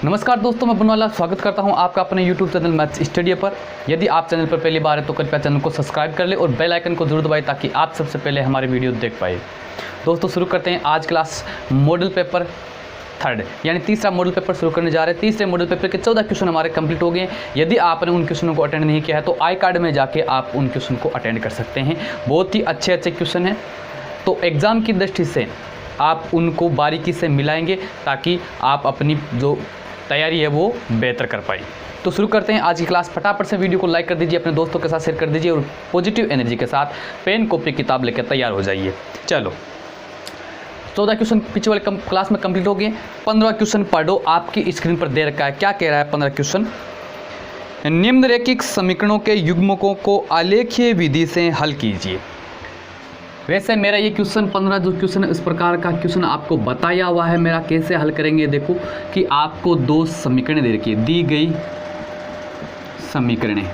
नमस्कार दोस्तों, मैं बनवाला स्वागत करता हूं आपका अपने YouTube चैनल मैथ्स स्टडी पर। यदि आप चैनल पर पहली बार है तो कृपया चैनल को सब्सक्राइब कर ले और बेल आइकन को जरूर दबाएं ताकि आप सबसे पहले हमारे वीडियो देख पाए। दोस्तों शुरू करते हैं आज क्लास मॉडल पेपर थर्ड यानी तीसरा मॉडल पेपर शुरू करने जा रहे हैं। तीसरे मॉडल पेपर के 14 क्वेश्चन हमारे कंप्लीट हो गए। यदि आपने उन क्वेश्चनों को अटेंड नहीं किया है तो आई कार्ड में जाके आप उन क्वेश्चन को अटेंड कर सकते हैं। बहुत ही अच्छे क्वेश्चन हैं, तो एग्ज़ाम की दृष्टि से आप उनको बारीकी से मिलाएंगे ताकि आप अपनी जो तैयारी है वो बेहतर कर पाए। तो शुरू करते हैं आज की क्लास। फटाफट से वीडियो को लाइक कर दीजिए, अपने दोस्तों के साथ शेयर कर दीजिए और पॉजिटिव एनर्जी के साथ पेन कॉपी किताब लेकर तैयार हो जाइए। चलो 14 क्वेश्चन पिछले वाले क्लास में कंप्लीट हो गए। 15 क्वेश्चन पढ़ो, आपकी स्क्रीन पर दे रखा है। क्या कह रहा है 15 क्वेश्चन? निम्नलिखित समीकरणों के युग्मकों को आलेखीय विधि से हल कीजिए। वैसे मेरा ये क्वेश्चन 15 जो क्वेश्चन है इस प्रकार का क्वेश्चन आपको बताया हुआ है। मेरा कैसे हल करेंगे देखो कि आपको दो समीकरण दे रखी है, दी गई समीकरणें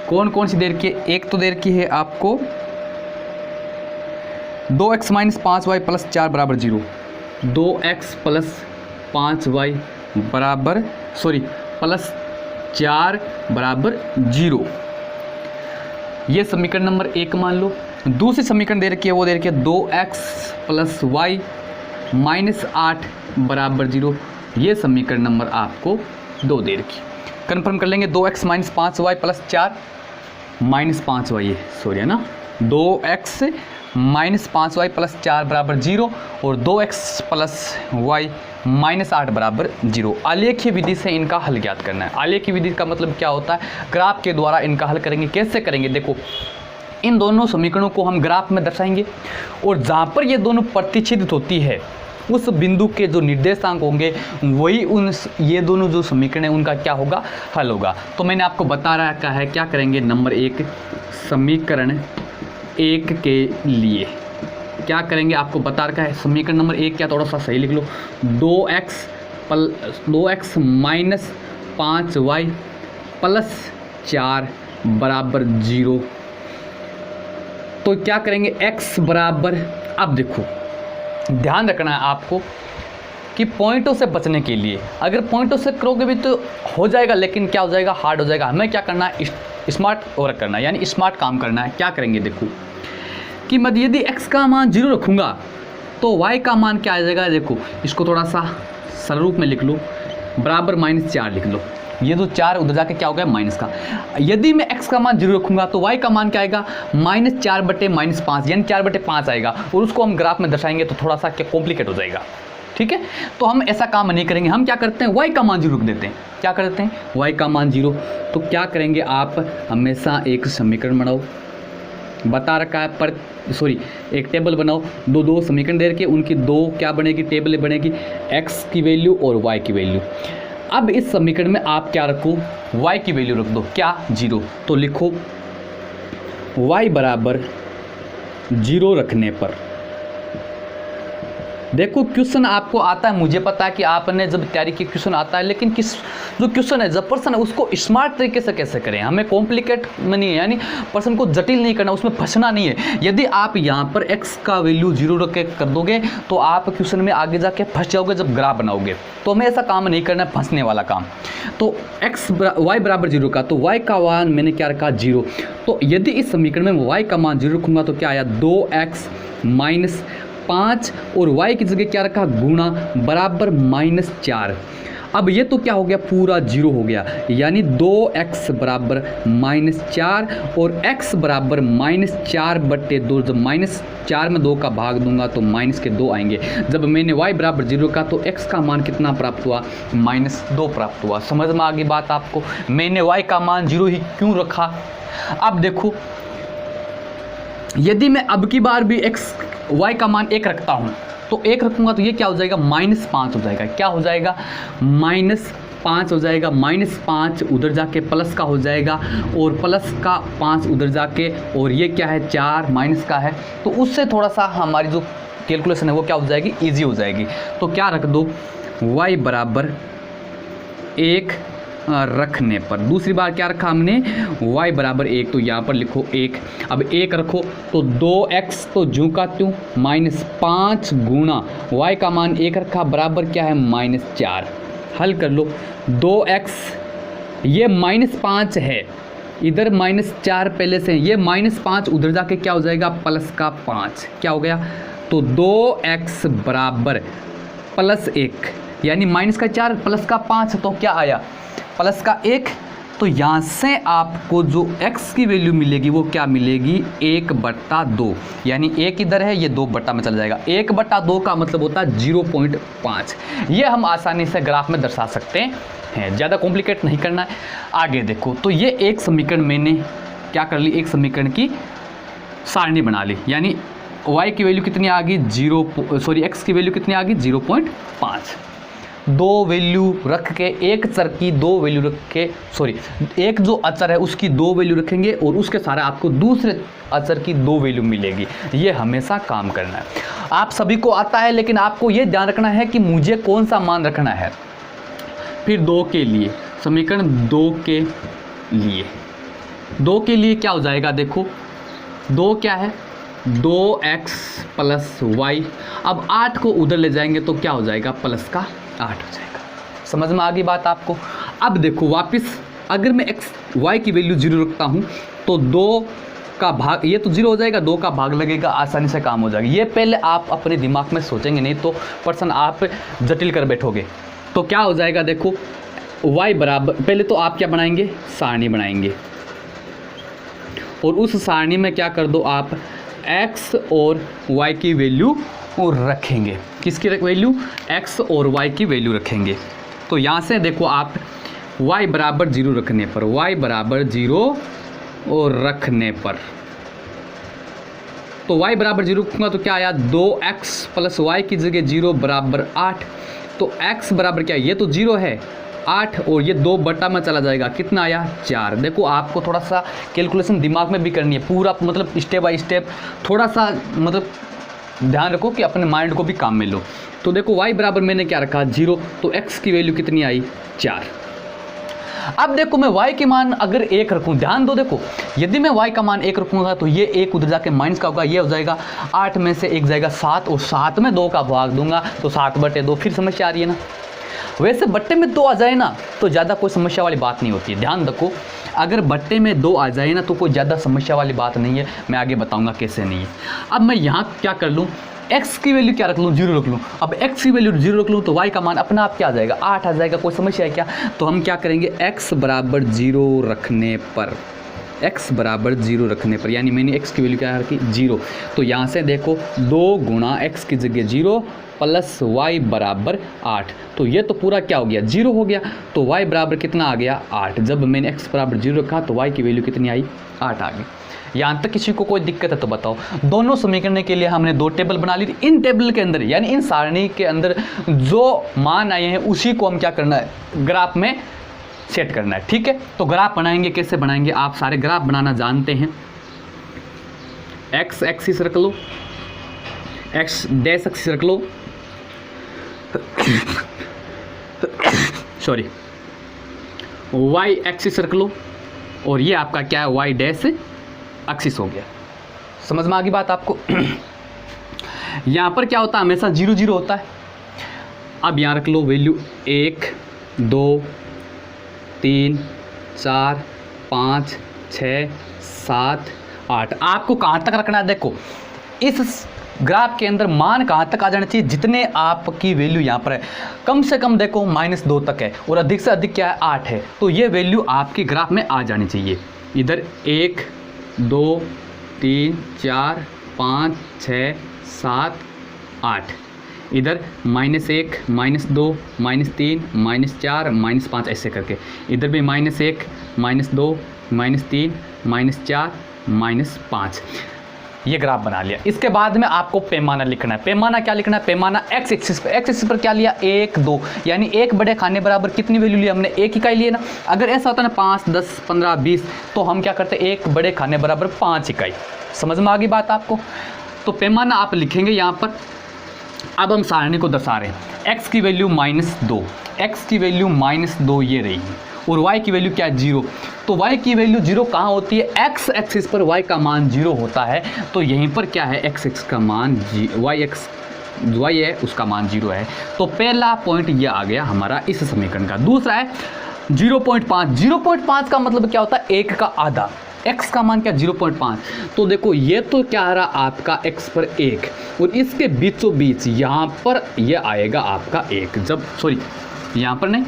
कौन कौन सी दे रखी है। एक तो दे रखी है आपको 2x - 5y + 4 = 0, 2x + 5y + 4 = 0। ये समीकरण नंबर 1 मान लो। दूसरी समीकरण दे रखी है वो दे रखी है 2x + y - 8 = 0। ये समीकरण नंबर आपको 2 दे रखी। कन्फर्म कर लेंगे। 2x - 5y + 4 - 5y है ना, 2x - 5y + 4 = 0 और 2x + y - 8 = 0। आलेखीय विधि से इनका हल ज्ञात करना है। आलेखीय विधि का मतलब क्या होता है? ग्राफ के द्वारा इनका हल करेंगे। कैसे करेंगे देखो, इन दोनों समीकरणों को हम ग्राफ में दर्शाएंगे और जहाँ पर ये दोनों प्रतिच्छेदित होती है उस बिंदु के जो निर्देशांक होंगे वही ये दोनों जो समीकरण है उनका क्या होगा, हल होगा। तो मैंने आपको बता रखा है क्या करेंगे। नंबर 1 समीकरण 1 के लिए क्या करेंगे आपको बता रखा है। समीकरण नंबर 1 क्या, थोड़ा सा सही लिख लो, 2x - 5y + 4 = 0। तो क्या करेंगे x बराबर, अब देखो ध्यान रखना है आपको कि पॉइंटों से बचने के लिए, अगर पॉइंटों से करोगे भी तो हो जाएगा लेकिन क्या हो जाएगा, हार्ड हो जाएगा। हमें क्या करना है, स्मार्ट वर्क करना है, यानी स्मार्ट काम करना है। क्या करेंगे देखो कि मैं यदि x का मान 0 रखूँगा तो y का मान क्या आ जाएगा। देखो इसको थोड़ा सा सरल रूप में लिख लो, बराबर -4 लिख लो। ये जो 4 उधर जाके क्या हो गया, माइनस का। यदि मैं x का मान 0 रखूँगा तो y का मान क्या आएगा, -4/- 5 यानी 4/5 आएगा और उसको हम ग्राफ में दर्शाएंगे तो थोड़ा सा क्या कॉम्प्लिकेट हो जाएगा। ठीक है, तो हम ऐसा काम नहीं करेंगे। हम क्या करते हैं, y का मान 0 रख देते हैं। क्या करते हैं, y का मान 0। तो क्या करेंगे आप, हमेशा एक समीकरण बनाओ, बता रखा है पर एक टेबल बनाओ। दो समीकरण दे रखे, उनकी दो क्या बनेगी, टेबल बनेगी, x की वैल्यू और y की वैल्यू। अब इस समीकरण में आप क्या रखो, y की वैल्यू रख दो, क्या 0। तो लिखो y बराबर 0 रखने पर देखो क्वेश्चन आपको आता है। मुझे पता है कि आपने जब तैयारी की क्वेश्चन आता है, लेकिन किस जो क्वेश्चन है जब पर्सन है उसको स्मार्ट तरीके से कैसे करें। हमें कॉम्प्लिकेट में नहीं है, यानी पर्सन को जटिल नहीं करना, उसमें फंसना नहीं है। यदि आप यहाँ पर x का वैल्यू 0 रख के कर दोगे तो आप क्वेश्चन में आगे जाके फंस जाओगे जब ग्राफ बनाओगे। तो हमें ऐसा काम नहीं करना, फंसने वाला काम। तो y बराबर 0 का, तो y का मान मैंने क्या रखा, 0। तो यदि इस समीकरण में y का मान 0 रखूँगा तो क्या आया, 2x - 5 और y की जगह क्या रखा, गुणा बराबर -4। अब ये तो क्या हो गया, पूरा 0 हो गया, यानी 2x बराबर -4 और x बराबर -4/2। जब -4 में 2 का भाग दूंगा तो -2 आएंगे। जब मैंने y बराबर 0 का तो x का मान कितना प्राप्त हुआ, -2 प्राप्त हुआ। समझ में आ गई बात आपको, मैंने y का मान 0 ही क्यों रखा। अब देखो यदि मैं अब की बार भी y का मान 1 रखता हूँ तो 1 रखूँगा तो ये क्या हो जाएगा, -5 हो जाएगा। क्या हो जाएगा, -5 हो जाएगा। -5 उधर जाके प्लस का हो जाएगा और प्लस का 5 उधर जाके, और ये क्या है, 4 माइनस का है। तो उससे थोड़ा सा हमारी जो कैलकुलेशन है वो क्या हो जाएगी, ईजी हो जाएगी। तो क्या रख दो, y बराबर 1 रखने पर। दूसरी बार क्या रखा हमने, y बराबर 1, तो यहाँ पर लिखो 1। अब 1 रखो तो 2x तो जूं का त्यों -5 गुणा y का मान 1 रखा बराबर क्या है -4। हल कर लो, 2x ये -5 है, इधर -4 पहले से, ये -5 उधर जाके क्या हो जाएगा +5, क्या हो गया, तो 2x बराबर +1 यानी -4 +5, तो क्या आया +1। तो यहाँ से आपको जो x की वैल्यू मिलेगी वो क्या मिलेगी 1/2, यानी 1 इधर है, ये 2 में चला जाएगा। 1/2 का मतलब होता है 0.5। ये हम आसानी से ग्राफ में दर्शा सकते हैं, ज़्यादा कॉम्प्लिकेट नहीं करना है। आगे देखो, तो ये एक समीकरण मैंने क्या कर ली, एक समीकरण की सारणी बना ली, यानी y की वैल्यू कितनी आ गई x की वैल्यू कितनी आ गई 0.5। दो वैल्यू रख के, एक चर की दो वैल्यू रख के, एक जो अचर है उसकी दो वैल्यू रखेंगे और उसके सारे आपको दूसरे अचर की दो वैल्यू मिलेगी। ये हमेशा काम करना है, आप सभी को आता है, लेकिन आपको ये ध्यान रखना है कि मुझे कौन सा मान रखना है। फिर 2 के लिए समीकरण 2 के लिए क्या हो जाएगा, देखो 2 क्या है 2x + y। अब 8 को उधर ले जाएंगे तो क्या हो जाएगा +8 हो जाएगा। समझ में आ गई बात आपको। अब देखो वापस, अगर मैं y की वैल्यू 0 रखता हूँ तो 2 का भाग, ये तो 0 हो जाएगा, 2 का भाग लगेगा, आसानी से काम हो जाएगा। ये पहले आप अपने दिमाग में सोचेंगे, नहीं तो पर्सन आप जटिल कर बैठोगे। तो क्या हो जाएगा, देखो y बराबर, पहले तो आप क्या बनाएंगे, सारणी बनाएंगे, और उस सारणी में क्या कर दो आप x और y की वैल्यू और रखेंगे। किसकी वैल्यू, x और y की वैल्यू रखेंगे। तो यहाँ से देखो आप y बराबर 0 रखने पर, y बराबर 0 और रखने पर, तो y बराबर 0 रखूँगा तो क्या आया 2x + y की जगह 0 बराबर 8। तो x बराबर क्या, ये तो 0 है 8 और ये 2 में चला जाएगा, कितना आया 4। देखो आपको थोड़ा सा कैलकुलेशन दिमाग में भी करनी है, पूरा मतलब स्टेप बाय स्टेप, थोड़ा सा मतलब ध्यान रखो कि अपने माइंड को भी काम में लो। तो देखो y बराबर मैंने क्या रखा 0, तो x की वैल्यू कितनी आई 4। अब देखो मैं y के मान अगर 1 रखूँ, ध्यान दो, देखो यदि मैं y का मान 1 रखूँगा तो ये 1 उधर जाके माइनस का होगा, ये हो जाएगा 8 में से 1 जाएगा 7, और 7 में 2 का भाग दूंगा तो 7/2। फिर समस्या आ रही है ना। वैसे बट्टे में 2 आ जाए ना तो ज़्यादा कोई समस्या वाली बात नहीं होती है। ध्यान रखो, अगर बट्टे में 2 आ जाए ना तो कोई ज़्यादा समस्या वाली बात नहीं है, मैं आगे बताऊंगा कैसे नहीं है। अब मैं यहाँ क्या कर लूँ, x की वैल्यू क्या रख लूँ 0 रख लूँ। अब x की वैल्यू 0 रख लूँ तो y का मान अपना आप क्या आ जाएगा 8 आ जाएगा। कोई समस्या है क्या। तो हम क्या करेंगे, x बराबर 0 रखने पर, x बराबर 0 रखने पर, यानी मैंने x की वैल्यू क्या रखी 0, तो यहाँ से देखो 2 गुणा x की जगह 0 प्लस y बराबर 8, तो ये तो पूरा क्या हो गया 0 हो गया। तो y बराबर कितना आ गया 8। जब मैंने x बराबर 0 रखा तो y की वैल्यू कितनी आई 8 आ गई। यहाँ तक किसी को कोई दिक्कत है तो बताओ। दोनों समीकरण के लिए हमने 2 टेबल बना ली। इन टेबल के अंदर यानी इन सारणी के अंदर जो मान आए हैं उसी को हम क्या करना है, ग्राफ में सेट करना है। ठीक है, तो ग्राफ बनाएंगे, कैसे बनाएंगे, आप सारे ग्राफ बनाना जानते हैं। x एक्सिस रख लो, x डैश एक्सिस रख लो, सॉरी y एक्सिस रख लो, और ये आपका क्या है y डैश एक्सिस हो गया। समझ में आ गई बात आपको। यहाँ पर क्या होता है, हमेशा 0 0 होता है। अब यहाँ रख लो वैल्यू 1 2 3 4 5 6 7 8। आपको कहाँ तक रखना है, देखो इस ग्राफ के अंदर मान कहाँ तक आ जाना चाहिए, जितने आपकी वैल्यू यहाँ पर है कम से कम देखो -2 तक है, और अधिक से अधिक क्या है 8 है। तो ये वैल्यू आपके ग्राफ में आ जानी चाहिए। इधर 1 2 3 4 5 6 7 8, इधर -1 -2 -3 -4 -5 ऐसे करके, इधर भी -1 -2 -3 -4 -5। ये ग्राफ बना लिया। इसके बाद में आपको पैमाना लिखना है। पैमाना क्या लिखना है, पैमाना x एक्सिस पर, x एक्सिस पर क्या लिया 1 2, यानी 1 बड़े खाने बराबर कितनी वैल्यू लिया हमने, 1 इकाई लिए ना। अगर ऐसा होता ना 5 10 15 20 तो हम क्या करते 1 बड़े खाने बराबर 5 इकाई। समझ में आ गई बात आपको। तो पैमाना आप लिखेंगे यहाँ पर। अब हम सारणी को दर्शा रहे हैं। x की वैल्यू -2, x की वैल्यू -2 ये रही, और y की वैल्यू क्या है 0। तो y की वैल्यू 0 कहाँ होती है, x एक्सिस पर y का मान 0 होता है। तो यहीं पर क्या है, x का मान y है उसका मान 0 है। तो पहला पॉइंट ये आ गया हमारा इस समीकरण का। दूसरा है 0.5। 0.5 का मतलब क्या होता है, 1 का आधा। x का मान क्या 0.5। तो देखो ये तो क्या आ रहा आपका x पर 1 और इसके बीचों बीच यहाँ पर ये आएगा आपका 1, जब सॉरी यहाँ पर नहीं,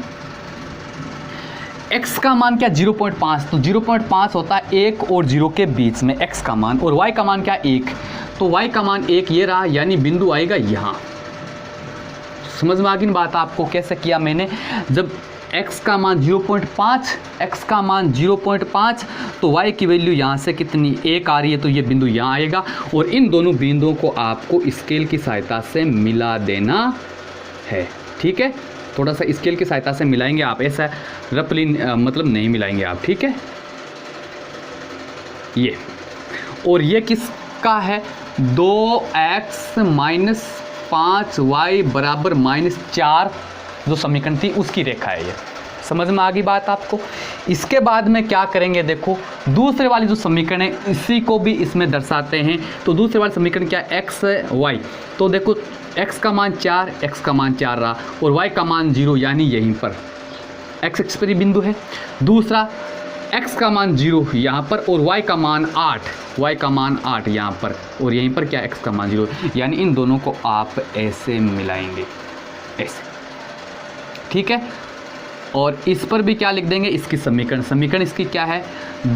x का मान क्या 0.5। तो 0.5 होता है 1 और 0 के बीच में x का मान, और y का मान क्या 1। तो y का मान 1 ये रहा, यानी बिंदु आएगा यहाँ। समझ में आ गई बात आपको कैसे किया मैंने। जब x का मान 0.5, x का मान 0.5, तो y की वैल्यू यहाँ से कितनी 1 आ रही है, तो ये बिंदु यहाँ आएगा। और इन दोनों बिंदुओं को आपको स्केल की सहायता से मिला देना है। ठीक है, थोड़ा सा स्केल की सहायता से मिलाएंगे आप, ऐसा रफली मतलब नहीं मिलाएंगे आप। ठीक है, ये और ये किसका है, 2x माइनस 5y बराबर -4 जो समीकरण थी उसकी रेखा है ये। समझ में आ गई बात आपको। इसके बाद में क्या करेंगे, देखो दूसरे वाली जो समीकरण है इसी को भी इसमें दर्शाते हैं। तो दूसरे वाले समीकरण क्या है, x y। तो देखो x का मान 4, x का मान 4 रहा और y का मान 0, यानी यहीं पर x एक्स पर ही बिंदु है। दूसरा x का मान 0 यहाँ पर और y का मान 8, y का मान 8 यहाँ पर, और यहीं पर क्या x का मान 0, यानी इन दोनों को आप ऐसे मिलाएंगे, ऐसे। ठीक है, और इस पर भी क्या लिख देंगे, इसकी समीकरण इसकी क्या है,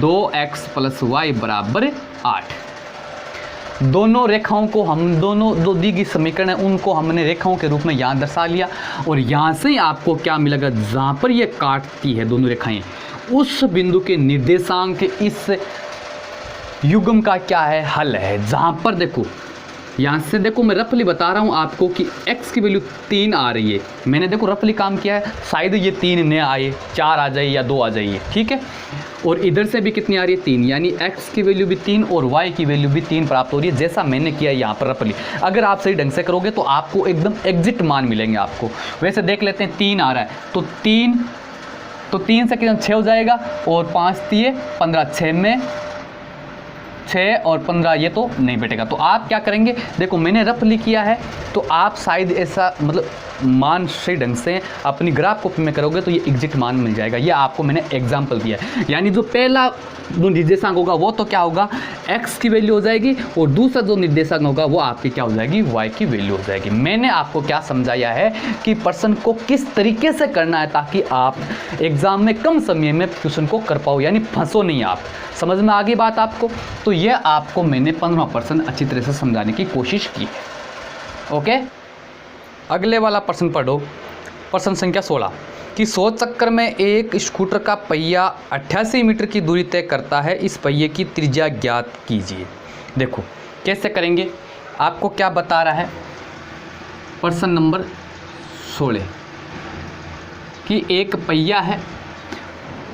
2x + y बराबर 8। दोनों रेखाओं को हम दो दी गई समीकरण है उनको हमने रेखाओं के रूप में यहाँ दर्शा लिया। और यहाँ से आपको क्या मिलेगा, जहाँ पर ये काटती है दोनों रेखाएं, उस बिंदु के निर्देशांक इस युग्म का क्या है, हल है। जहाँ पर देखो यहाँ से देखो मैं रफली बता रहा हूँ आपको कि x की वैल्यू 3 आ रही है। मैंने देखो रफली काम किया है, शायद ये 3 न आए, 4 आ जाए या 2 आ जाइए। ठीक है, और इधर से भी कितनी आ रही है 3, यानी x की वैल्यू भी 3 और y की वैल्यू भी 3 प्राप्त हो रही है, जैसा मैंने किया यहाँ पर रफली। अगर आप सही ढंग से करोगे तो आपको एकदम एग्जैक्ट मान मिलेंगे आपको। वैसे देख लेते हैं 3 आ रहा है, तो 3 से कितना 6 हो जाएगा, और 5 3 15, 6 में 6 और 15 ये तो नहीं बैठेगा। तो आप क्या करेंगे, देखो मैंने रफली किया है, तो आप शायद ऐसा मतलब मान सही ढंग से अपनी ग्राफ कॉपी में करोगे तो ये एग्जैक्ट मान मिल जाएगा। ये आपको मैंने एग्जांपल दिया है। यानी जो पहला जो निर्देशांक होगा वो तो क्या होगा, x की वैल्यू हो जाएगी, और दूसरा जो निर्देशांक होगा वो आपकी क्या हो जाएगी, y की वैल्यू हो जाएगी। मैंने आपको क्या समझाया है कि प्रश्न को किस तरीके से करना है ताकि आप एग्जाम में कम समय में क्वेश्चन को कर पाओ, यानी फंसो नहीं आप। समझ में आ गई बात आपको। तो ये आपको मैंने 15% अच्छी तरह से समझाने की कोशिश की है। ओके, अगले वाला प्रश्न पढ़ो, प्रश्न संख्या 16 कि 100 चक्कर में एक स्कूटर का पहिया 88 मीटर की दूरी तय करता है, इस पहिए की त्रिज्या ज्ञात कीजिए। देखो कैसे करेंगे, आपको क्या बता रहा है, प्रश्न नंबर 16 कि एक पहिया है।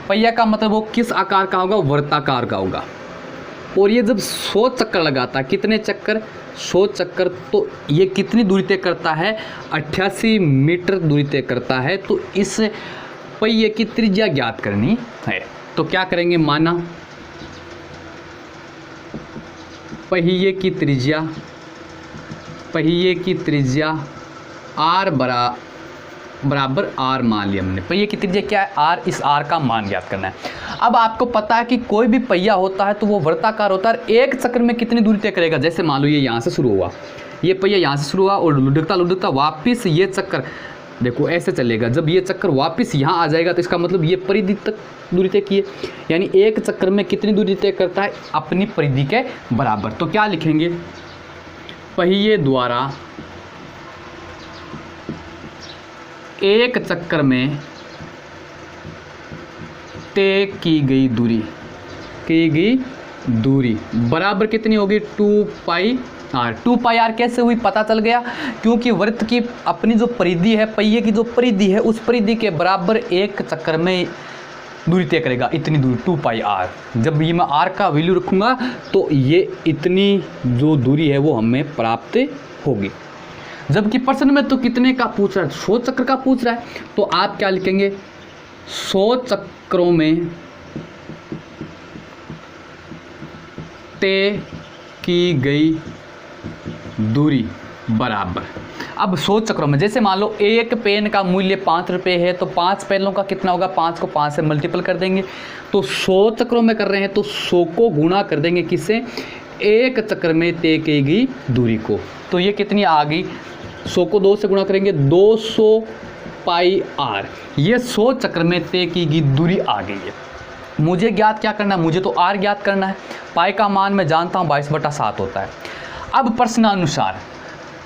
पहिया का मतलब वो किस आकार का होगा, वर्ताकार का होगा। और ये जब 100 चक्कर लगाता है, कितने चक्कर, 100 चक्कर, तो ये कितनी दूरी तय करता है, 88 मीटर दूरी तय करता है। तो इस पहिए की त्रिज्या ज्ञात करनी है। तो क्या करेंगे, माना पहिए की त्रिज्या r बराबर r मान लिया हमने। पहिए की त्रिज्या क्या है, r, इस r का मान ज्ञात करना है। अब आपको पता है कि कोई भी पहिया होता है तो वो वर्ताकार होता है, एक चक्कर में कितनी दूरी तय करेगा। जैसे मान लो ये यहाँ से शुरू हुआ, ये पहिया यहाँ से शुरू हुआ और लुढ़कता वापस ये चक्कर देखो ऐसे चलेगा। जब ये चक्कर वापस यहाँ आ जाएगा तो इसका मतलब ये परिधि तक दूरी तय की है, यानी एक चक्कर में कितनी दूरी तय करता है, अपनी परिधि के बराबर। तो क्या लिखेंगे, पहिए द्वारा एक चक्कर में तय की गई दूरी बराबर कितनी होगी, 2πr। 2πr कैसे हुई पता चल गया, क्योंकि वृत्त की अपनी जो परिधि है, पहिए की जो परिधि है, उस परिधि के बराबर एक चक्कर में दूरी तय करेगा, इतनी दूरी 2πr। जब ये मैं r का वैल्यू रखूँगा तो ये इतनी जो दूरी है वो हमें प्राप्त होगी। जबकि प्रश्न में तो कितने का पूछ रहा है, 100 चक्र का पूछ रहा है। तो आप क्या लिखेंगे, 100 चक्रों में तय की गई दूरी बराबर। अब 100 चक्रों में, जैसे मान लो एक पेन का मूल्य 5 रुपये है, तो 5 पेनों का कितना होगा, 5 को 5 से मल्टीपल कर देंगे। तो 100 चक्रों में कर रहे हैं तो 100 को गुणा कर देंगे किससे, एक चक्र में तय की गई दूरी को। तो ये कितनी आ गई, 100 को 2 से गुणा करेंगे 200 पाई आर। ये 100 चक्र में तय की गई दूरी आ गई है। मुझे ज्ञात क्या करना है, मुझे तो आर ज्ञात करना है। पाई का मान मैं जानता हूँ 22/7 होता है। अब प्रश्नानुसार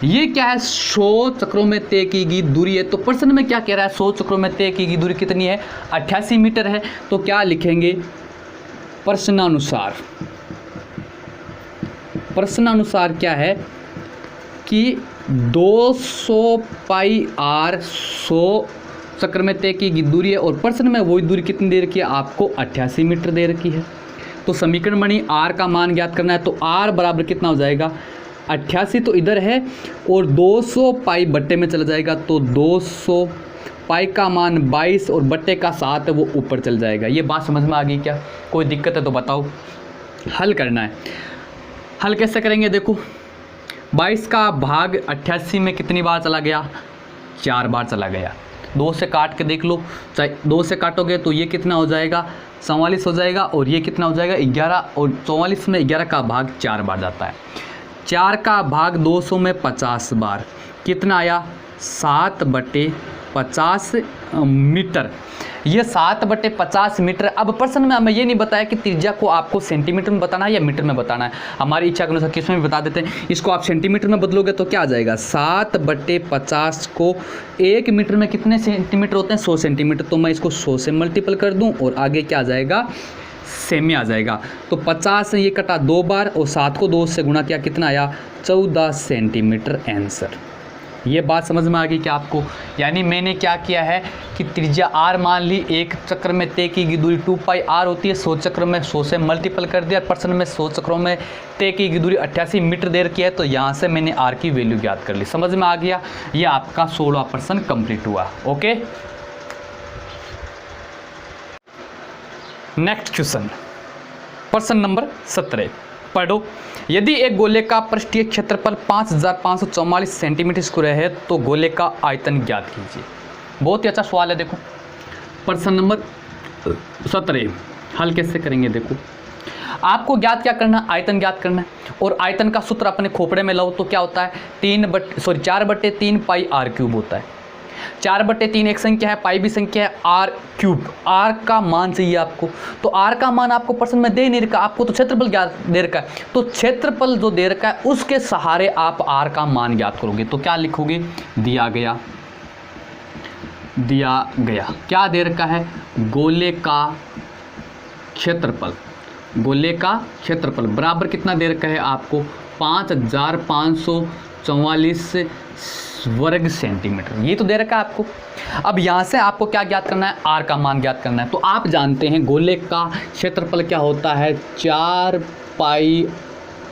ये क्या है, 100 चक्रों में तय की गई दूरी है। तो प्रश्न में क्या कह रहा है, 100 चक्रों में तय की गई दूरी कितनी है, 88 मीटर है। तो क्या लिखेंगे, प्रश्नानुसार, प्रश्नानुसार क्या है कि 200 पाई आर 100 चक्र में तय की गई दूरी है, और प्रश्न में वही दूरी कितनी दे रखी है, आपको 88 मीटर दे रखी है। तो समीकरण बनी, आर का मान ज्ञात करना है। तो आर बराबर कितना हो जाएगा, 88 तो इधर है और 200 पाई बट्टे में चला जाएगा। तो 200 पाई का मान 22 और बट्टे का 7 है वो ऊपर चल जाएगा। ये बात समझ में आ गई क्या, कोई दिक्कत है तो बताओ। हल करना है, हल कैसे करेंगे, देखो 22 का भाग 88 में कितनी बार चला गया, 4 बार चला गया। 2 से काट के देख लो, चाहे 2 से काटोगे तो ये कितना हो जाएगा, 44 हो जाएगा, और ये कितना हो जाएगा 11, और 44 में 11 का भाग 4 बार जाता है। 4 का भाग 200 में 50 बार, कितना आया 7/50 मीटर। ये 7/50 मीटर। अब प्रश्न में हमें ये नहीं बताया कि त्रिज्या को आपको सेंटीमीटर में बताना है या मीटर में बताना है। हमारी इच्छा के अनुसार किसमें भी बता देते हैं। इसको आप सेंटीमीटर में बदलोगे तो क्या आ जाएगा, 7/50 को 1 मीटर में कितने सेंटीमीटर होते हैं, 100 सेंटीमीटर। तो मैं इसको 100 से मल्टीपल कर दूं और आगे क्या आ जाएगा, सेमी आ जाएगा। तो 50 से ये कटा 2 बार और 7 को 2 से गुणा किया, कितना आया 14 सेंटीमीटर आंसर। ये बात समझ में आ गई क्या आपको। यानी मैंने क्या किया है कि त्रिज्या आर मान ली, एक चक्र में तय की गई दूरी 2 पाई आर होती है, 100 चक्र में 100 से मल्टीपल कर दिया। प्रश्न में 100 चक्रों में तय की गई दूरी 88 मीटर दे रखी है, तो यहाँ से मैंने आर की वैल्यू ज्ञात कर ली। समझ में आ गया। ये आपका 16 प्रश्न कंप्लीट हुआ। ओके, नेक्स्ट क्वेश्चन, प्रश्न नंबर 17 पढ़ो। यदि एक गोले का पृष्ठीय क्षेत्रफल 5544 सेंटीमीटर स्क्वायर है तो गोले का आयतन ज्ञात कीजिए। बहुत ही अच्छा सवाल है। देखो प्रश्न नंबर 17 हल कैसे करेंगे। देखो आपको ज्ञात क्या करना है, आयतन ज्ञात करना है। और आयतन का सूत्र अपने खोपड़े में लाओ तो क्या होता है, 4/3 पाई आर क्यूब होता है। 4/3 एक संख्या है, पाई भी संख्या है, आर क्यूब। आर का मान चाहिए आपको, तो आर का मान आपको प्रश्न में दे नहीं रखा, आपको तो क्षेत्रफल ज्ञात दे रखा है। तो क्षेत्रफल जो दे रखा है उसके सहारे आप आर का मान ज्ञात करोगे। तो क्या लिखोगे, दिया गया क्या दे रखा है, गोले का क्षेत्रफल, गोले का क्षेत्रफल बराबर कितना दे रखा है आपको, 5544 वर्ग सेंटीमीटर। ये तो दे रखा है आपको। अब यहाँ से आपको क्या ज्ञात करना है, आर का मान ज्ञात करना है। तो आप जानते हैं गोले का क्षेत्रफल क्या होता है, 4 पाई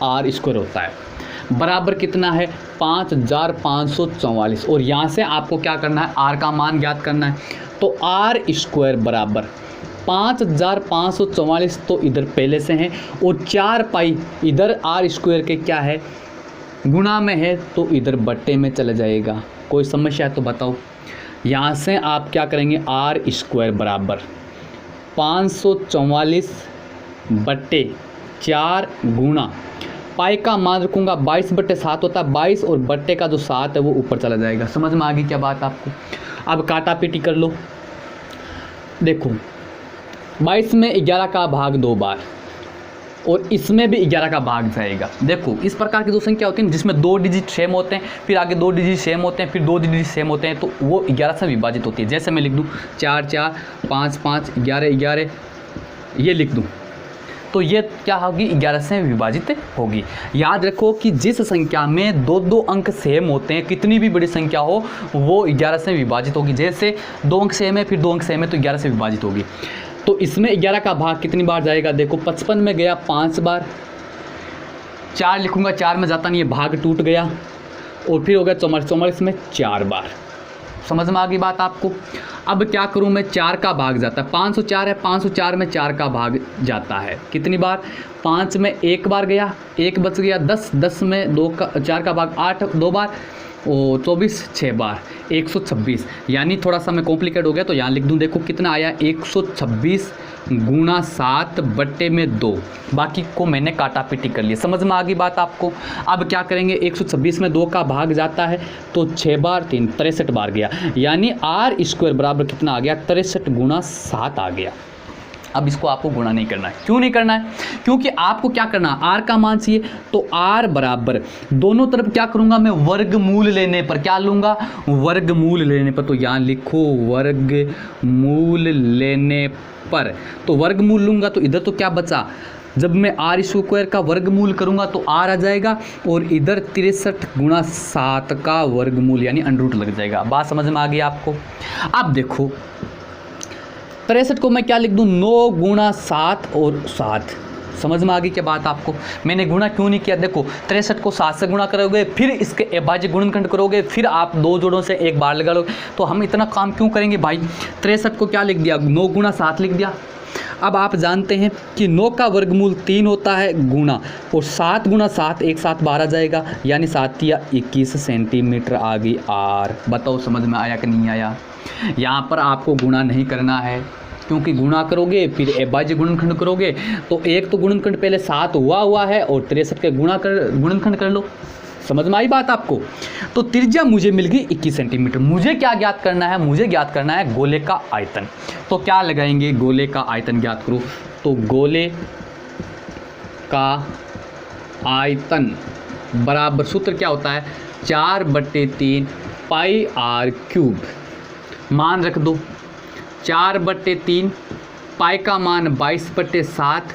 आर स्क्वायर होता है, बराबर कितना है 5544। और यहाँ से आपको क्या करना है, आर का मान ज्ञात करना है। तो आर स्क्वायर बराबर 5544 तो इधर पहले से हैं, और 4 पाई इधर आर स्क्वायर के क्या है, गुणा में है, तो इधर बट्टे में चला जाएगा। कोई समस्या है तो बताओ। यहाँ से आप क्या करेंगे, आर स्क्वायर बराबर 544/4 गुणा पाई का मान रखूँगा 22/7 होता है, 22 और बट्टे का जो 7 है वो ऊपर चला जाएगा। समझ में आ गई क्या बात आपको। अब काटा पीटी कर लो। देखो 22 में 11 का भाग 2 बार, और इसमें भी 11 का भाग जाएगा। देखो इस प्रकार की दो संख्या होती हैं जिसमें 2 डिजिट सेम होते हैं, फिर आगे 2 डिजिट सेम होते हैं, फिर 2 डिजिट सेम होते हैं, तो वो 11 से विभाजित होती है। जैसे मैं लिख दूँ 4 4 5 5 11 11, ये लिख दूँ तो ये क्या होगी, 11 से विभाजित होगी। याद रखो कि जिस संख्या में 2 अंक सेम होते हैं, कितनी भी बड़ी संख्या हो वो 11 से विभाजित होगी। जैसे 2 अंक सेम है, फिर 2 अंक सेम है, तो 11 से विभाजित होगी। तो इसमें 11 का भाग कितनी बार जाएगा, देखो 55 में गया 5 बार, 4 लिखूंगा, 4 में जाता नहीं है, भाग टूट गया, और फिर हो गया 44 में 4 बार। समझ में आ गई बात आपको। अब क्या करूं मैं, 4 का भाग जाता है, 504 है, 504 में 4 का भाग जाता है कितनी बार, 5 में 1 बार गया, 1 बच गया, 10, 10 में 4 का भाग 8 2 बार, और 24 6 बार, 126। यानी थोड़ा सा मैं कॉम्प्लिकेट हो गया तो यहाँ लिख दूँ, देखो कितना आया, 126 गुणा 7 बट्टे में 2, बाकी को मैंने काटा पीटी कर लिया। समझ में आ गई बात आपको। अब क्या करेंगे, 126 में 2 का भाग जाता है तो 6 बार 3 63 बार गया, यानी आर स्क्वायर बराबर कितना आ गया, 63 गुणा 7 आ गया। अब इसको आपको गुणा नहीं करना है। क्यों नहीं करना है, क्योंकि आपको क्या करना है, आर का मान चाहिए, तो आर बराबर दोनों तरफ क्या करूंगा मैं, वर्गमूल लेने पर, क्या लूंगा, वर्गमूल लेने पर। तो यहाँ लिखो वर्गमूल लेने पर, तो वर्गमूल लूंगा तो इधर तो क्या बचा, जब मैं आर स्क्वायर का वर्गमूल करूंगा तो आर आ जाएगा, और इधर 63 गुणा 7 का वर्गमूल यानी अंडर रूट लग जाएगा। बात समझ में आ गई आपको। अब देखो 63 को मैं क्या लिख दूं, 9 गुणा 7 और 7। समझ में आ गई क्या बात आपको। मैंने गुणा क्यों नहीं किया, देखो 63 को 7 से गुणा करोगे, फिर इसके अभाज्य गुणनखंड करोगे, फिर आप 2 जोड़ों से एक बार लगा लोगे, तो हम इतना काम क्यों करेंगे भाई। 63 को क्या लिख दिया, 9 गुणा 7 लिख दिया। अब आप जानते हैं कि 9 का वर्गमूल 3 होता है गुणा, और 7 गुणा 7 एक साथ 12 जाएगा, यानी 7 या 21 सेंटीमीटर आ गई आर। बताओ समझ में आया कि नहीं आया। यहाँ पर आपको गुणा नहीं करना है, क्योंकि गुणा करोगे फिर अभाज्य गुणनखंड करोगे, तो एक तो गुणनखंड पहले 7 हुआ है, और 63 के गुणनखंड कर लो। समझ में आई बात आपको। तो त्रिज्या मुझे मिल गई 21 सेंटीमीटर। मुझे क्या ज्ञात करना है, मुझे ज्ञात करना है गोले का आयतन। तो क्या लगाएंगे, गोले का आयतन ज्ञात करो। तो गोले का आयतन बराबर सूत्र क्या होता है, 4/3 पाई आर क्यूब। मान रख दो 4/3, पाई का मान 22/7,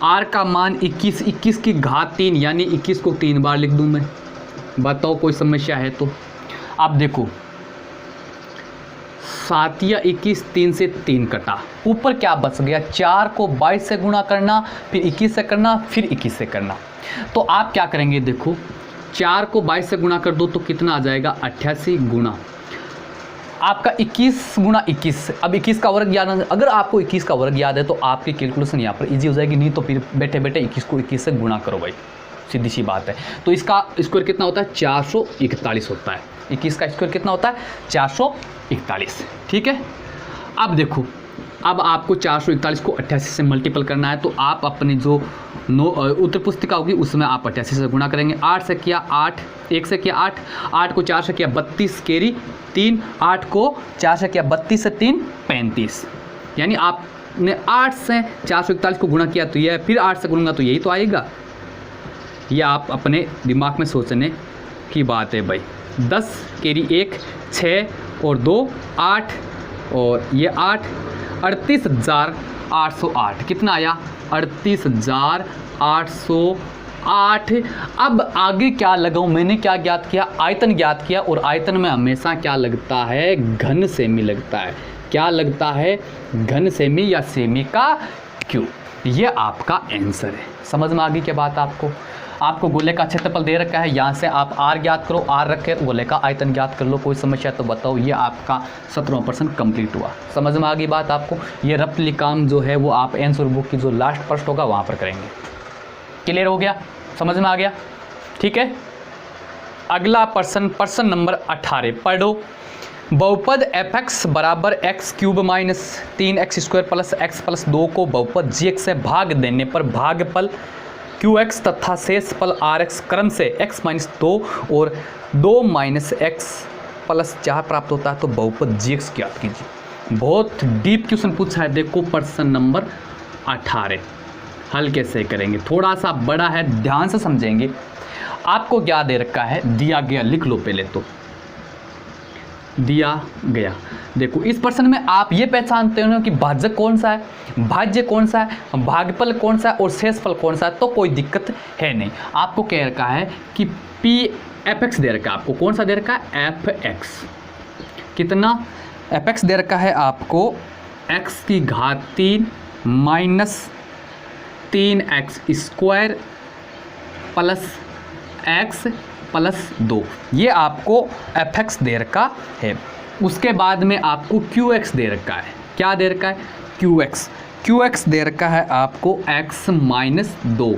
आर का मान 21, 21 की घात 3, यानी 21 को 3 बार लिख दूं मैं। बताओ कोई समस्या है तो। अब देखो 7 या 21, 3 से 3 कटा, ऊपर क्या बच गया, 4 को 22 से गुणा करना, फिर 21 से करना, फिर 21 से करना। तो आप क्या करेंगे, देखो 4 को 22 से गुणा कर दो तो कितना आ जाएगा, 88 गुणा आपका 21 गुणा 21। अब 21 का वर्ग याद, अगर आपको 21 का वर्ग याद है तो आपकी कैलकुलेशन यहाँ पर इजी हो जाएगी, नहीं तो फिर बैठे बैठे 21 को 21 से गुणा करो भाई, सीधी सी बात है। तो इसका स्क्वायर कितना होता है, 441 होता है। 21 का स्क्वायर कितना होता है, 441। ठीक है। अब देखो, अब आपको 441 को 88 से मल्टीपल करना है, तो आप अपनी जो उत्तर पुस्तिका होगी उसमें आप 88 से गुणा करेंगे। 8 से किया 8, 1 से किया 8, 8 को 4 से किया 32 कैरी 3, 8 को 4 से किया 32 से 3 35, यानी आपने 8 से 441 को गुणा किया तो यह, फिर 8 से गुणूंगा तो यही तो आएगा। यह आप अपने दिमाग में सोचने की बात है भाई। 10 कैरी 1 6 और 2 8, और ये 8 38,808 कितना आया, 38,808। अब आगे क्या लगाऊं, मैंने क्या ज्ञात किया, आयतन ज्ञात किया, और आयतन में हमेशा क्या लगता है, घन सेमी लगता है। क्या लगता है, घन सेमी या सेमी का क्यूब। ये आपका आंसर है। समझ में आ गई क्या बात आपको। आपको गोले का क्षेत्रफल दे रखा है, यहाँ से आप आर ज्ञात करो, आर रख कर गोले का आयतन ज्ञात कर लो। कोई समस्या तो बताओ। ये आपका 17% कंप्लीट हुआ। समझ में आ गई बात आपको। ये रफली काम जो है वो आप आंसर बुक की जो लास्ट प्रश्न होगा वहाँ पर करेंगे। क्लियर हो गया, समझ में आ गया, ठीक है। अगला प्रश्न नंबर 18 पढ़ो। बहुपद fx बराबर x cube minus 3x square plus x plus 2 को बहुपद gx से भाग देने पर भागफल qx तथा शेषफल rx क्रम से x माइनस 2 और 2 माइनस x प्लस 4 प्राप्त होता है, तो बहुपद gx ज्ञात कीजिए। बहुत डीप क्वेश्चन पूछा है, देखो प्रश्न नंबर 18। हल कैसे करेंगे, थोड़ा सा बड़ा है, ध्यान से समझेंगे। आपको क्या दे रखा है, दिया गया, लिख लो पहले तो, दिया गया। देखो इस प्रश्न में आप ये पहचानते हो कि भाजक कौन सा है, भाज्य कौन सा है, भागफल कौन सा है और शेषफल कौन सा है, तो कोई दिक्कत है नहीं। आपको कह रखा है कि पी एफ एक्स दे रखा है, आपको कौन सा दे रखा है, एफ एक्स। कितना एफ एक्स दे रखा है आपको, एक्स की घात 3 minus 3x square plus x plus 2, ये आपको एफ एक्स दे रखा है। उसके बाद में आपको क्यू एक्स दे रखा है। क्या दे रखा है? क्यू एक्स दे रखा है आपको x माइनस 2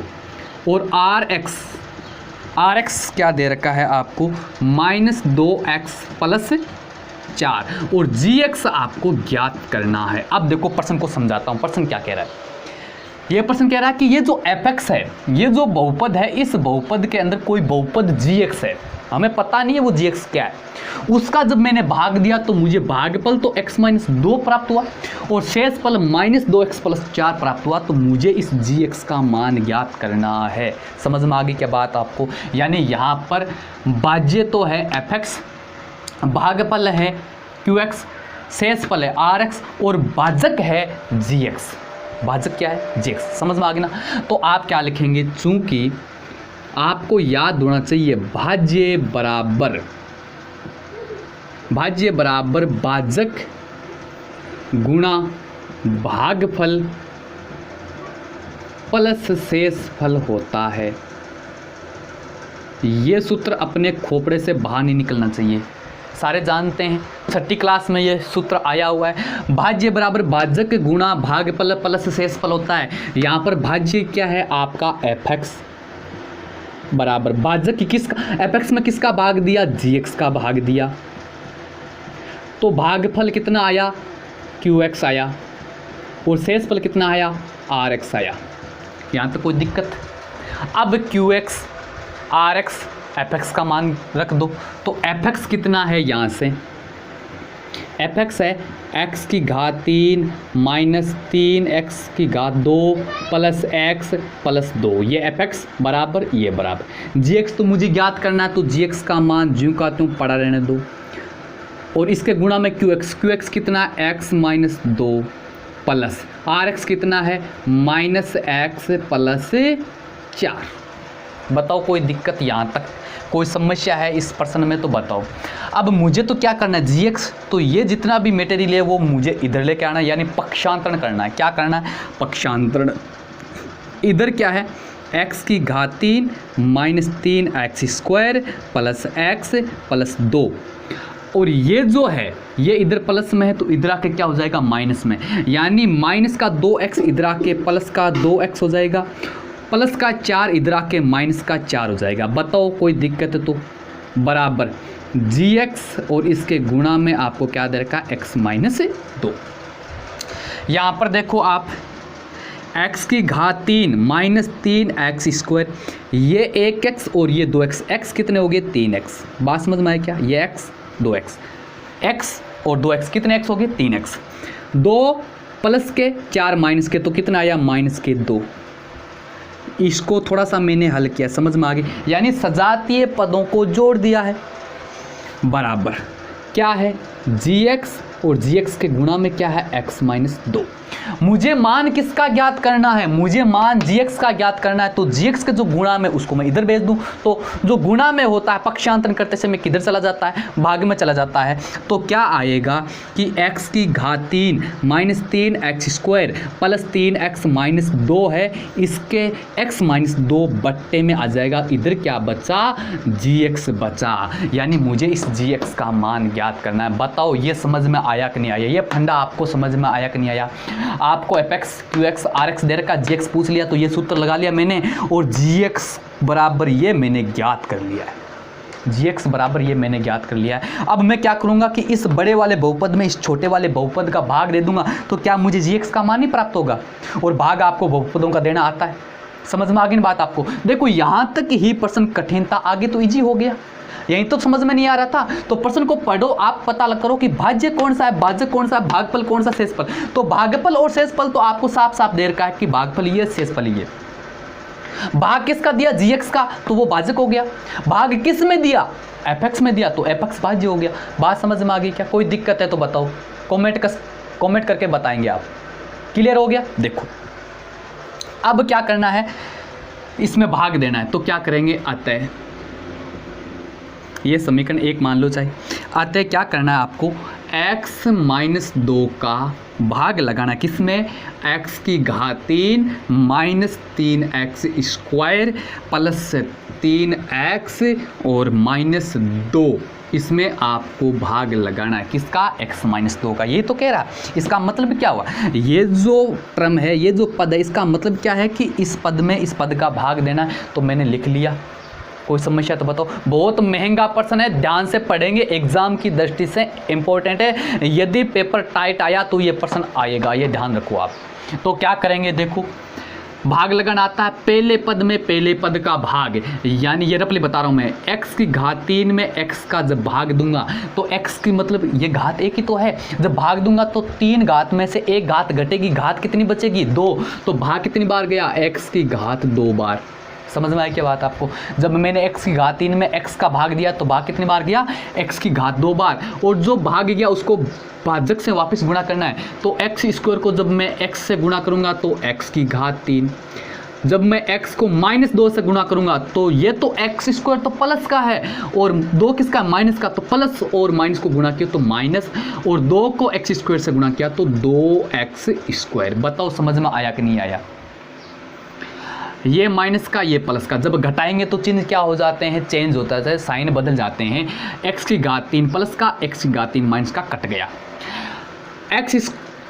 और आर एक्स क्या दे रखा है आपको? माइनस 2x प्लस 4 और जी एक्स आपको ज्ञात करना है। अब देखो प्रश्न को समझाता हूँ। प्रश्न क्या कह रहा है? ये प्रश्न कह रहा है कि ये जो एफ एक्स है, ये जो बहुपद है, इस बहुपद के अंदर कोई बहुपद जी एक्स है, हमें पता नहीं है वो जी एक्स क्या है। उसका जब मैंने भाग दिया तो मुझे भागफल तो x माइनस 2 प्राप्त हुआ और शेषफल माइनस 2x प्लस 4 प्राप्त हुआ। तो मुझे इस जी एक्स का मान ज्ञात करना है। समझ में आ गई क्या बात आपको? यानी यहाँ पर भाज्य तो है एफ एक्स, भागफल है क्यू एक्स, शेषफल है आर एक्स और भाजक है जी एक्स। भाजक क्या है? जी एक्स। समझ में आ गई ना? तो आप क्या लिखेंगे? चूंकि आपको याद होना चाहिए भाज्य बराबर भाजक गुणा भागफल प्लस शेषफल होता है। ये सूत्र अपने खोपड़े से बाहर नहीं निकलना चाहिए। सारे जानते हैं, छठी क्लास में ये सूत्र आया हुआ है। भाज्य बराबर भाजक गुणा भागफल प्लस शेषफल होता है। यहाँ पर भाज्य क्या है? आपका एफ एक्स बराबर भाजक की किसका? एफ एक्स में किसका भाग दिया? जी एक्स का भाग दिया। तो भागफल कितना आया? क्यू एक्स आया और शेषफल कितना आया? आर एक्स आया। यहाँ पे कोई दिक्कत? अब q x, are x, f x का मान रख दो। तो एफ एक्स कितना है? यहाँ से एफ एक्स है x की घात 3 माइनस 3x की घात 2 प्लस x प्लस 2। ये एफ एक्स बराबर ये बराबर जी एक्स। तो मुझे ज्ञात करना है, तो जी एक्स का मान ज्यों का त्यों पड़ा रहने दो और इसके गुणा में क्यू एक्स कितना है? x माइनस 2 प्लस आर एक्स कितना है? Minus x plus 4। बताओ कोई दिक्कत यहाँ तक? कोई समस्या है इस प्रश्न में तो बताओ। अब मुझे तो क्या करना है? जी एक्स, तो ये जितना भी मटेरियल है वो मुझे इधर लेके आना है, यानी पक्षांतरण करना है। क्या करना है? पक्षांतरण। इधर क्या है? x की घात 3 minus 3x square plus x plus 2 और ये जो है ये इधर प्लस में है तो इधर आके क्या हो जाएगा? माइनस में, यानी माइनस का 2x इधर आके प्लस का 2x हो जाएगा, प्लस का 4 इधर आके माइनस का 4 हो जाएगा। बताओ कोई दिक्कत है तो? बराबर जी एक्स और इसके गुणा में आपको क्या दे रखा? x माइनस 2। यहाँ पर देखो आप x की घात 3 माइनस 3x स्क्वायर, ये 1x और ये 2x, x कितने हो गए? 3x। बात समझ में आए क्या? ये x 2x, x और 2x कितने x हो गए? 3x। 2 प्लस के 4 माइनस के, तो कितना आया? माइनस के 2। इसको थोड़ा सा मैंने हल किया, समझ में आ गई? यानी सजातीय पदों को जोड़ दिया है। बराबर क्या है? जी एक्स और जी एक्स के गुणा में क्या है? x माइनस 2। मुझे मान किसका ज्ञात करना है? मुझे मान जी एक्स का ज्ञात करना है। तो जी एक्स के जो गुणा में उसको मैं इधर भेज दूं, तो जो गुणा में होता है पक्षांतरण करते समय किधर चला जाता है? भाग में चला जाता है। तो क्या आएगा कि x की घात 3 minus 3x square plus 3x minus 2 है, इसके x माइनस 2 बट्टे में आ जाएगा। इधर क्या बचा? जी एक्स बचा। यानी मुझे इस जी एक्स का मान ज्ञात करना है। बताओ ये समझ में आया कि नहीं आया? ये फंडा आपको समझ में आया कि नहीं आया? आपको F X, Q x, are X दे रखा, जी एक्स पूछ लिया तो ये सूत्र लगा लिया मैंने और जी एक्स बराबर ये मैंने ज्ञात कर लिया है। जी एक्स बराबर ये मैंने ज्ञात कर लिया है। अब मैं क्या करूंगा कि इस बड़े वाले बहुपद में इस छोटे वाले बहुपद का भाग दे दूंगा, तो क्या मुझे जी एक्स का मान ही प्राप्त होगा? और भाग आपको बहुपदों का देना आता है। समझ में आ गई बात आपको? देखो यहाँ तक ही प्रश्न कठिन था, आगे तो इजी हो गया। यहीं तो समझ में नहीं आ रहा था, तो प्रश्न को पढ़ो, आप पता लग करो कि भाज्य कौन सा है, भाजक कौन सा है, भागफल कौन सा, शेषफल। तो भागफल और शेषफल तो आपको साफ साफ दे रखा है कि भागफल ये, शेषफल ये। भाग किसका दिया? जी एक्स का, तो वो भाजक हो गया। भाग किस में दिया? एफ एक्स में दिया, तो एफ एक्स भाज्य हो गया। बात समझ में आ गई क्या? कोई दिक्कत है तो बताओ, कॉमेंट करके बताएंगे आप। क्लियर हो गया? देखो अब क्या करना है, इसमें भाग देना है, तो क्या करेंगे? अतः ये समीकरण 1 मान लो चाहे। अतः क्या करना है आपको? x माइनस 2 का भाग लगाना, किसमें? x की घात 3 minus 3x square plus 3x और माइनस 2 इसमें आपको भाग लगाना है किसका, x माइनस 2 का। ये तो कह रहा है, इसका मतलब क्या हुआ, ये जो टर्म है, ये जो पद है, इसका मतलब क्या है कि इस पद में इस पद का भाग देना है। तो मैंने लिख लिया, कोई समस्या तो बताओ। बहुत महंगा प्रश्न है, ध्यान से पढ़ेंगे, एग्जाम की दृष्टि से इंपॉर्टेंट है। यदि पेपर टाइट आया तो ये प्रश्न आएगा, ये ध्यान रखो आप। तो क्या करेंगे, देखो भाग लगाना आता है पहले पद में पहले पद का भाग, यानी ये रफली बता रहा हूँ मैं, x की घात 3 में x का जब भाग दूंगा तो x की मतलब ये घात 1 ही तो है, जब भाग दूंगा तो 3 घात में से 1 घात घटेगी, घात कितनी बचेगी, 2। तो भाग कितनी बार गया, x की घात 2 बार। समझ में आई क्या बात आपको। जब मैंने x की घात 3 में x का भाग दिया तो भाग कितनी बार गया, x की घात 2 बार, और जो भाग गया उसको भाजक से वापस गुणा करना है। तो x स्क्वायर को जब मैं x से गुणा करूंगा तो x की घात 3, जब मैं x को -2 से गुणा करूंगा तो ये तो x स्क्वायर तो प्लस का है और 2 किसका, माइनस का, तो प्लस और माइनस को गुणा किया तो माइनस, और 2 को x स्क्वायर से गुणा किया तो 2x स्क्वायर। बताओ समझ में आया कि नहीं आया। ये माइनस का ये प्लस का, जब घटाएंगे तो चिन्ह क्या हो जाते हैं, चेंज होता है, साइन बदल जाते हैं। x की घात 3 प्लस का, x की घात 3 माइनस का कट गया।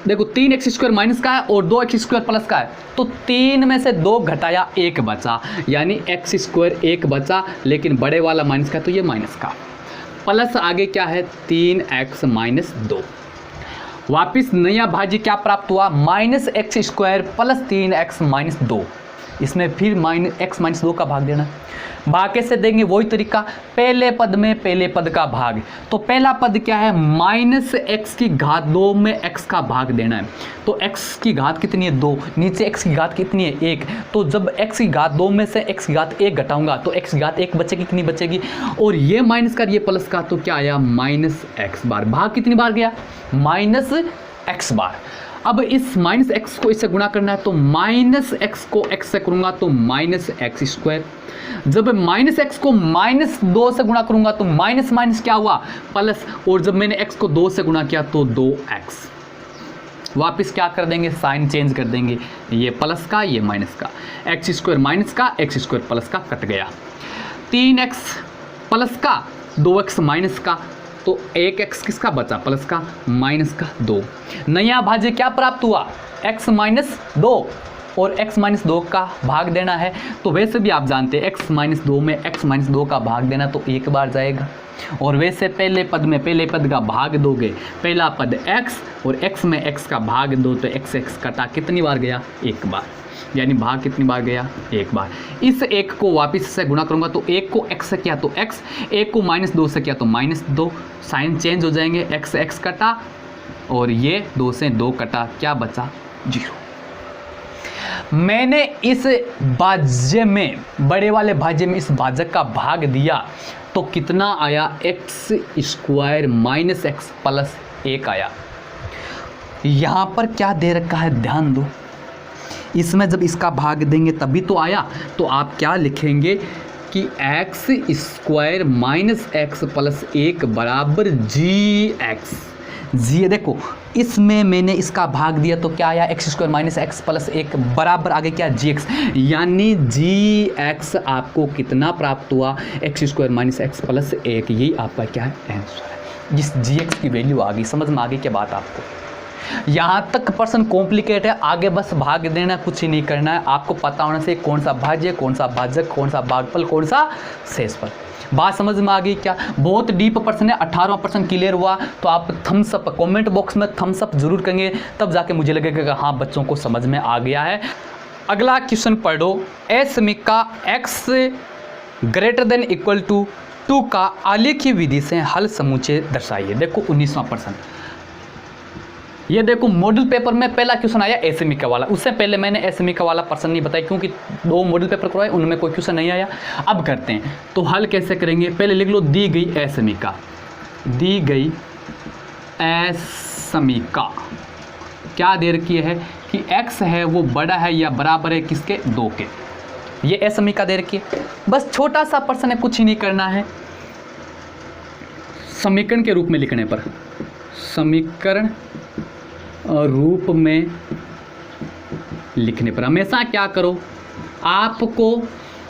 देखो 3x स्क्वायर माइनस का है और 2x स्क्वायर प्लस का है, तो 3 में से 2 घटाया 1 बचा, यानी x स्क्वायर 1 बचा, लेकिन बड़े वाला माइनस का, तो ये माइनस का। प्लस आगे क्या है, 3x माइनस 2। वापिस नया भाज्य क्या प्राप्त हुआ, -x square plus 3x minus 2। इसमें फिर x माइनस 2 का भाग देना। भाग कैसे देंगे, वही तरीका, पहले पद में पहले पद का भाग। तो पहला पद क्या है, -x की घात 2 में x का भाग देना है। तो x की घात कितनी है, 2, नीचे x की घात कितनी है, 1। तो जब x की घात 2 में से x की घात 1 घटाऊंगा तो x की घात 1 बचेगी, कितनी बचेगी, और ये माइनस का ये प्लस का, तो क्या आया, -x बार। भाग कितनी बार गया, -x बार। अब इस -x को इससे गुणा करना है, तो -x को x से करूंगा तो -x स्क्वायर। जब -x को -2 से गुणा करूंगा तो माइनस माइनस क्या हुआ, प्लस, और जब मैंने x को 2 से गुणा किया तो 2x। वापस क्या कर देंगे, साइन चेंज कर देंगे, ये प्लस का ये माइनस का, x स्क्वायर माइनस का, x स्क्वायर प्लस का कट गया। 3x प्लस का, 2x माइनस का, तो 1x किसका बचा, प्लस का, माइनस का 2। नया भाज्य क्या प्राप्त हुआ, x माइनस 2, और x माइनस 2 का भाग देना है। तो वैसे भी आप जानते हैं x माइनस 2 में x माइनस 2 का भाग देना तो 1 बार जाएगा, और वैसे पहले पद में पहले पद का भाग दोगे, पहला पद x और x में x का भाग दो तो x कटा, कितनी बार गया, 1 बार, यानी भाग कितनी बार गया, 1 बार। इस 1 को वापस से गुणा करूंगा तो 1 को x से किया तो x, 1 को -2 से किया तो -2, साइन चेंज हो जाएंगे, x कटा और ये 2 से 2 कटा, क्या बचा, 0। मैंने इस भाज्य में, बड़े वाले भाज्य में इस भाजक का भाग दिया तो कितना आया, x square minus x plus 1 आया। यहाँ पर क्या दे रखा है, ध्यान दो, इसमें जब इसका भाग देंगे तभी तो आया। तो आप क्या लिखेंगे कि x square minus x plus 1 बराबर gx। जी देखो, इसमें मैंने इसका भाग दिया तो क्या आया, x square minus x plus 1 बराबर आगे क्या, gx, यानी gx आपको कितना प्राप्त हुआ, x square minus x plus 1। यही आपका क्या है, आंसर है। जिस gx की वैल्यू आ गई, समझ में आ गई क्या बात आपको। यहाँ तक प्रश्न कॉम्प्लिकेट है, आगे बस भाग देना, कुछ ही नहीं करना है। आपको पता होना चाहिए कौन सा भाज्य, कौन सा भाजक, कौन सा भागफल, कौन सा शेषफल। बात समझ में आ गई क्या। बहुत डीप प्रश्न है, 18वां प्रश्न क्लियर हुआ तो आप थम्स अप, कमेंट बॉक्स में थम्स अप जरूर करेंगे, तब जाके मुझे लगेगा कि हाँ बच्चों को समझ में आ गया है। अगला क्वेश्चन पढ़ो, ए समीका x greater than equal to 2 का आलेखीय विधि से हल समुच्चय दर्शाइए। देखो 19वां प्रश्न, ये देखो मॉडल पेपर में पहला क्वेश्चन आया ए समीका वाला। उससे पहले मैंने ए समीका वाला प्रश्न नहीं बताया क्योंकि 2 मॉडल पेपर करवाए, उनमें कोई क्वेश्चन नहीं आया। अब करते हैं, तो हल कैसे करेंगे, पहले लिख लो दी गई ए समीका, दी गई ए समीका क्या दे रखी है कि x है वो बड़ा है या बराबर है किसके, 2 के। ये ए समीका दे रखी है। बस छोटा सा प्रश्न है, कुछ ही नहीं करना है। समीकरण के रूप में लिखने पर, समीकरण रूप में लिखने पर हमेशा क्या करो, आपको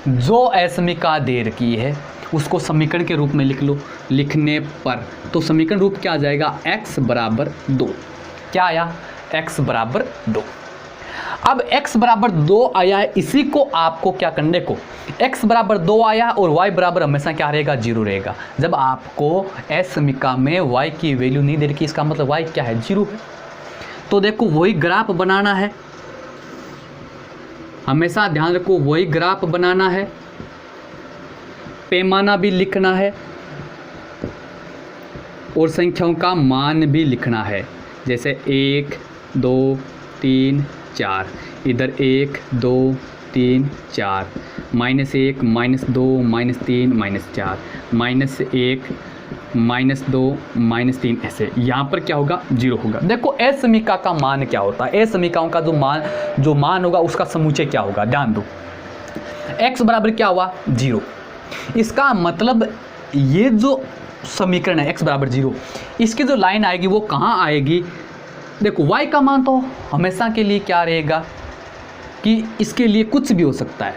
जो ए समीका दे रखी है उसको समीकरण के रूप में लिख लो। लिखने पर तो समीकरण रूप क्या आ जाएगा, x बराबर 2। क्या आया, x बराबर 2। अब x बराबर 2 आया है, इसी को आपको क्या करने को, x बराबर 2 आया और y बराबर हमेशा क्या रहेगा, 0 रहेगा। जब आपको s समीकरण में y की वैल्यू नहीं दे रखी, इसका मतलब y क्या है, 0 है। तो देखो वही ग्राफ बनाना है, हमेशा ध्यान रखो वही ग्राफ बनाना है, पैमाना भी लिखना है और संख्याओं का मान भी लिखना है। जैसे 1 2 3 4, इधर 1 2 3 4, -1 -2 -3 -4, -1 -2 -3, ऐसे यहाँ पर क्या होगा, 0 होगा। देखो ए समीकरण का मान क्या होता है, ए समीकरण का जो मान होगा उसका समुच्चय क्या होगा, ध्यान दो। x बराबर क्या हुआ, 0। इसका मतलब ये जो समीकरण है x बराबर 0, इसकी जो लाइन आएगी वो कहाँ आएगी, देखो y का मान तो हमेशा के लिए क्या रहेगा कि इसके लिए कुछ भी हो सकता है,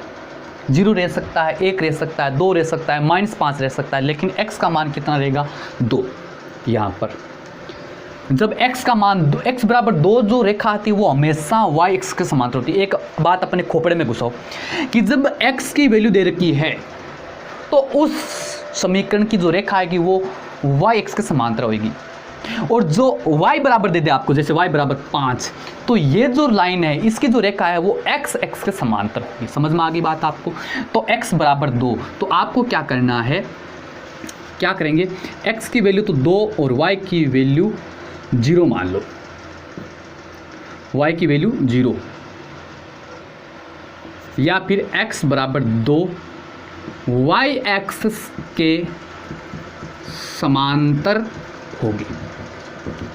0 रह सकता है, 1 रह सकता है, 2 रह सकता है, -5 रह सकता है, लेकिन x का मान कितना रहेगा, 2। यहाँ पर जब x का मान x बराबर 2 जो रेखा आती है वो हमेशा y x के समांतर होती है। एक बात अपने खोपड़े में घुसाओ कि जब x की वैल्यू दे रखी है तो उस समीकरण की जो रेखा आएगी वो y x के समांतर होगी, और जो y बराबर दे दे आपको, जैसे y बराबर 5, तो ये जो लाइन है इसकी जो रेखा है वो x x के समांतर होगी। समझ में आ गई बात आपको। तो x बराबर 2, तो आपको क्या करना है, क्या करेंगे, x की वैल्यू तो 2 और y की वैल्यू 0 मान लो, y की वैल्यू 0, या फिर x बराबर 2 y एक्सिस के समांतर होगी।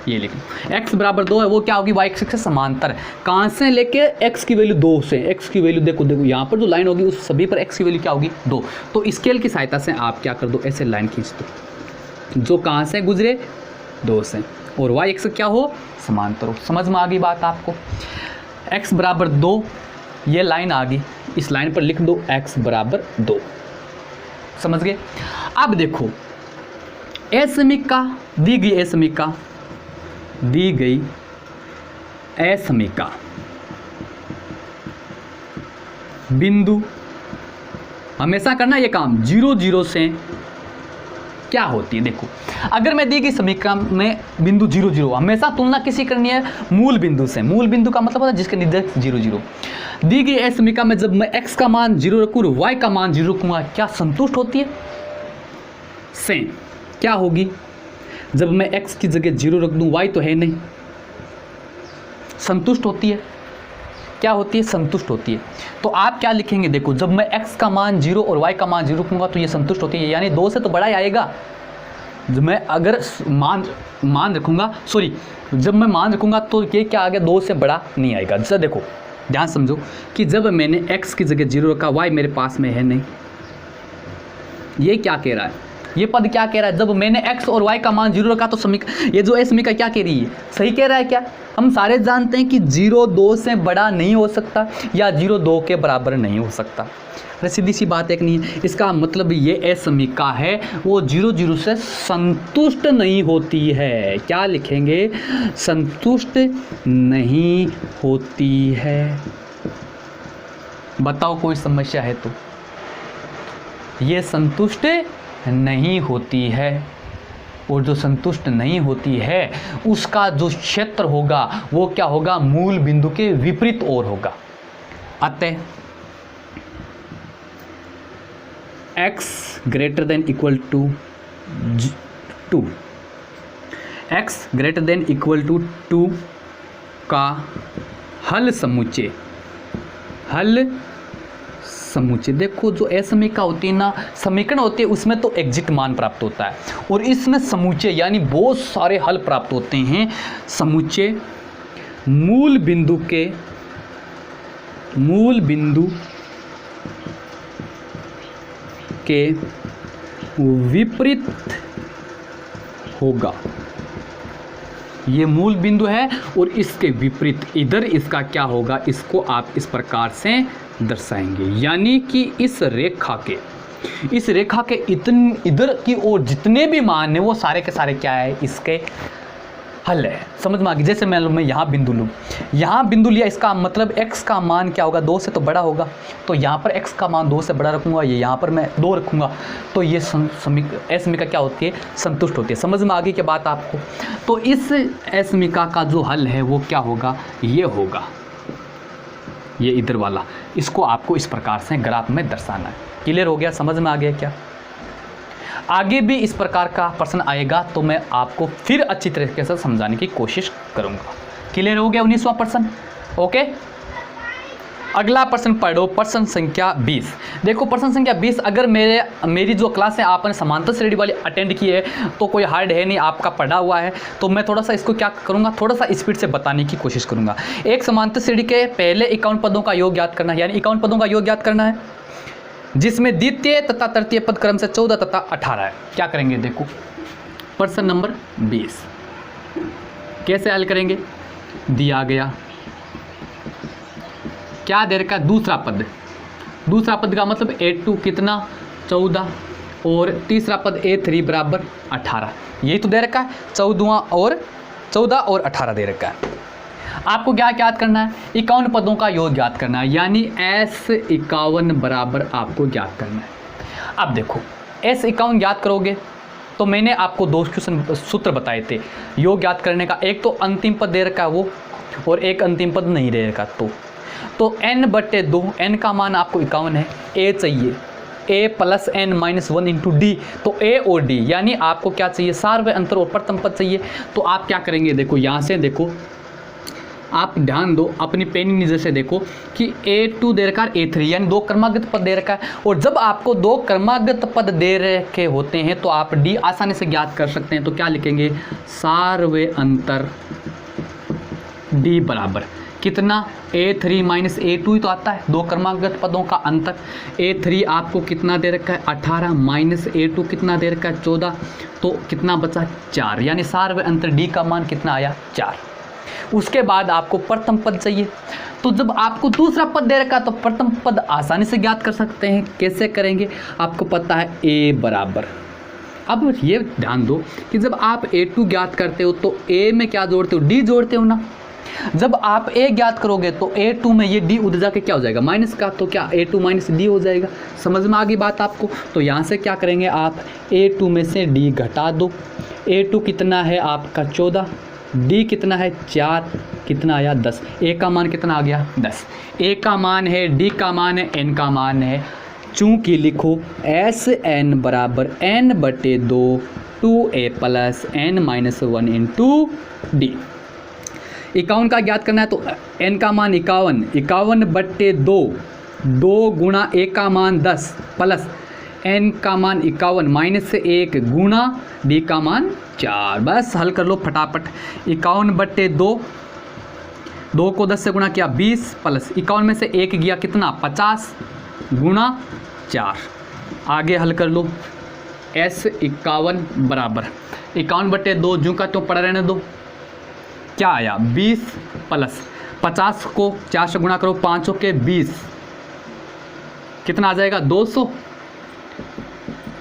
ये लिखो x बराबर 2 है, वो क्या होगी, y एक्सिस के समांतर। कहाँ से लेके x की वैल्यू 2 से, x की वैल्यू देखो यहाँ पर जो लाइन होगी उस सभी पर x की वैल्यू क्या होगी, 2। तो स्केल की सहायता से आप क्या कर दो, ऐसे लाइन खींच दो जो कहाँ से गुजरे, 2 से, और y एक्सिस क्या हो, समांतर हो। समझ में आ गई बात आपको। x बराबर 2, ये लाइन आ गई, इस लाइन पर लिख दो x बराबर 2। समझ गए। अब देखो ए समीकरण दी गई, ए समीकरण दी गई, ए समीकरण बिंदु हमेशा करना ये काम 0 0 से क्या होती है। देखो अगर मैं दी गई समीकरण में बिंदु 0 0, हमेशा तुलना किसी करनी है, मूल बिंदु से। मूल बिंदु का मतलब होता है जिसके निर्देशक 0 0। दी गई ए समीकरण में जब मैं x का मान 0 रखूँ और y का मान 0 रखूँगा, क्या संतुष्ट होती है, सेम। क्या होगी, जब मैं x की जगह 0 रख दूँ, y तो है नहीं, संतुष्ट होती है। क्या होती है, संतुष्ट होती है। तो आप क्या लिखेंगे, देखो जब मैं x का मान 0 और y का मान 0 रखूँगा तो ये संतुष्ट होती है, यानी 2 से तो बड़ा ही आएगा। जब मैं अगर मान रखूँगा, सॉरी, जब मैं मान रखूँगा तो ये क्या आ गया, 2 से बड़ा नहीं आएगा। जैसे देखो ध्यान समझो कि जब मैंने x की जगह 0 रखा, y मेरे पास में है नहीं, ये क्या कह रहा है, ये पद क्या कह रहा है, जब मैंने x और y का मान 0 रखा तो ये जो समीकरण क्या कह रही है, सही कह रहा है क्या। हम सारे जानते हैं कि 0 2 से बड़ा नहीं हो सकता या 0 2 के बराबर नहीं हो सकता। अरे सीधी सी बात एक नहीं है। इसका मतलब ये समीकरण है वो 0 0 से संतुष्ट नहीं होती है। क्या लिखेंगे, संतुष्ट नहीं होती है। बताओ कोई समस्या है तो, ये संतुष्ट नहीं होती है, और जो संतुष्ट नहीं होती है उसका जो क्षेत्र होगा वो क्या होगा, मूल बिंदु के विपरीत ओर होगा। अतः x greater than equal to 2, x greater than equal to 2 का हल समुच्चय, हल समुच्चय। देखो जो ए समीकरण होती है ना, समीकरण होती है उसमें तो एग्जिट मान प्राप्त होता है, और इसमें समुच्चय यानी बहुत सारे हल प्राप्त होते हैं। समुच्चय मूल बिंदु के विपरीत होगा। ये मूल बिंदु है और इसके विपरीत इधर इसका क्या होगा, इसको आप इस प्रकार से दर्शाएंगे। यानी कि इस रेखा के इस रेखा के इधर की ओर जितने भी मान है वो सारे के सारे क्या है, इसके हल है। समझ में आ गई। जैसे मैं यहाँ बिंदु लूँ, यहाँ बिंदु लिया, इसका मतलब x का मान क्या होगा, 2 से तो बड़ा होगा, तो यहाँ पर x का मान 2 से बड़ा रखूँगा, ये यहाँ पर मैं 2 रखूँगा, तो ये समीकरण क्या होती है, संतुष्ट होती है। समझ में आ गई क्या बात आपको। तो इस समीकरण का जो हल है वो क्या होगा, ये होगा, ये इधर वाला। इसको आपको इस प्रकार से ग्राफ में दर्शाना है। क्लियर हो गया, समझ में आ गया क्या। आगे भी इस प्रकार का प्रश्न आएगा तो मैं आपको फिर अच्छी तरीके से समझाने की कोशिश करूंगा। क्लियर हो गया 19वां प्रश्न। ओके, अगला प्रश्न पढ़ो, प्रश्न संख्या 20। देखो प्रश्न संख्या 20, अगर मेरी जो क्लास है आपने समांतर श्रेणी वाली अटेंड की है तो कोई हार्ड है नहीं, आपका पढ़ा हुआ है, तो मैं थोड़ा सा इसको क्या करूंगा, थोड़ा सा स्पीड से बताने की कोशिश करूंगा। एक समांतर श्रेणी के पहले 51 पदों का योग ज्ञात करना है, यानी 51 पदों का योग ज्ञात करना है जिसमें द्वितीय तथा तृतीय पद क्रम से 14 तथा 18 है। क्या करेंगे, देखो प्रश्न नंबर 20 कैसे हल करेंगे, दिया गया क्या दे रखा है, दूसरा पद का मतलब A2 कितना 14 और तीसरा पद A3 बराबर 18, यही तो दे रखा है, 14 और 18 दे रखा है। आपको क्या ज्ञात करना है, 51 पदों का योग ज्ञात करना है, यानी S51 बराबर आपको ज्ञात करना है। अब देखो S51 ज्ञात करोगे तो मैंने आपको 2 क्वेश्चन सूत्र बताए थे योग ज्ञात करने का, एक तो अंतिम पद दे रखा है वो, और एक अंतिम पद नहीं दे रखा। तो n/2, n का मान आपको 51 है, a चाहिए, a + n - 1 × d, तो a और d यानी आपको क्या चाहिए, सार्वय अंतर और प्रथम पद चाहिए। तो आप क्या करेंगे, देखो यहाँ से देखो, आप ध्यान दो अपनी पेन नज़र से देखो कि A2 दे रखा है, A3 यानी 2 क्रमागत पद दे रखा है, और जब आपको 2 क्रमागत पद दे रखे होते हैं तो आप D आसानी से ज्ञात कर सकते हैं। तो क्या लिखेंगे, सार्वय अंतर D बराबर कितना, A3 - A2 ही तो आता है, 2 क्रमागत पदों का अंतर। A3 आपको कितना दे रखा है 18 माइनस A2 कितना दे रखा है 14, तो कितना बचा 4, यानी सार्वय अंतर D का मान कितना आया 4। उसके बाद आपको प्रथम पद चाहिए, तो जब आपको दूसरा पद दे रखा तो प्रथम पद आसानी से ज्ञात कर सकते हैं। कैसे करेंगे, आपको पता है A बराबर, अब ये ध्यान दो कि जब आप A2 ज्ञात करते हो तो A में क्या जोड़ते हो, D जोड़ते हो ना। जब आप A ज्ञात करोगे तो A2 में ये D उधर जाके क्या हो जाएगा, माइनस का, तो क्या A2 - D हो जाएगा। समझ में आ गई बात आपको। तो यहाँ से क्या करेंगे आप, A2 में से D घटा दो, A2 कितना है आपका 14, D कितना है 4, कितना आया 10, A का मान कितना आ गया 10, A का मान है, D का मान है, N का मान है। चूँकि लिखो SN बराबर n/2 2A + n - 1 × D। 51 का ज्ञात करना है तो n का मान 51/2, 2 गुणा A का मान 10 प्लस n का मान 51 माइनस 1 गुणा D का मान 4। बस हल कर लो फटाफट। 51/2, 2 को 10 से गुणा किया 20 प्लस 51 में से 1 गया कितना 50 गुणा 4। आगे हल कर लो। S51 बराबर 51/2 जो का तो पड़ा रहने दो, क्या आया 20 प्लस 50 को 4 से गुणा करो, 5 के 20, कितना आ जाएगा 200।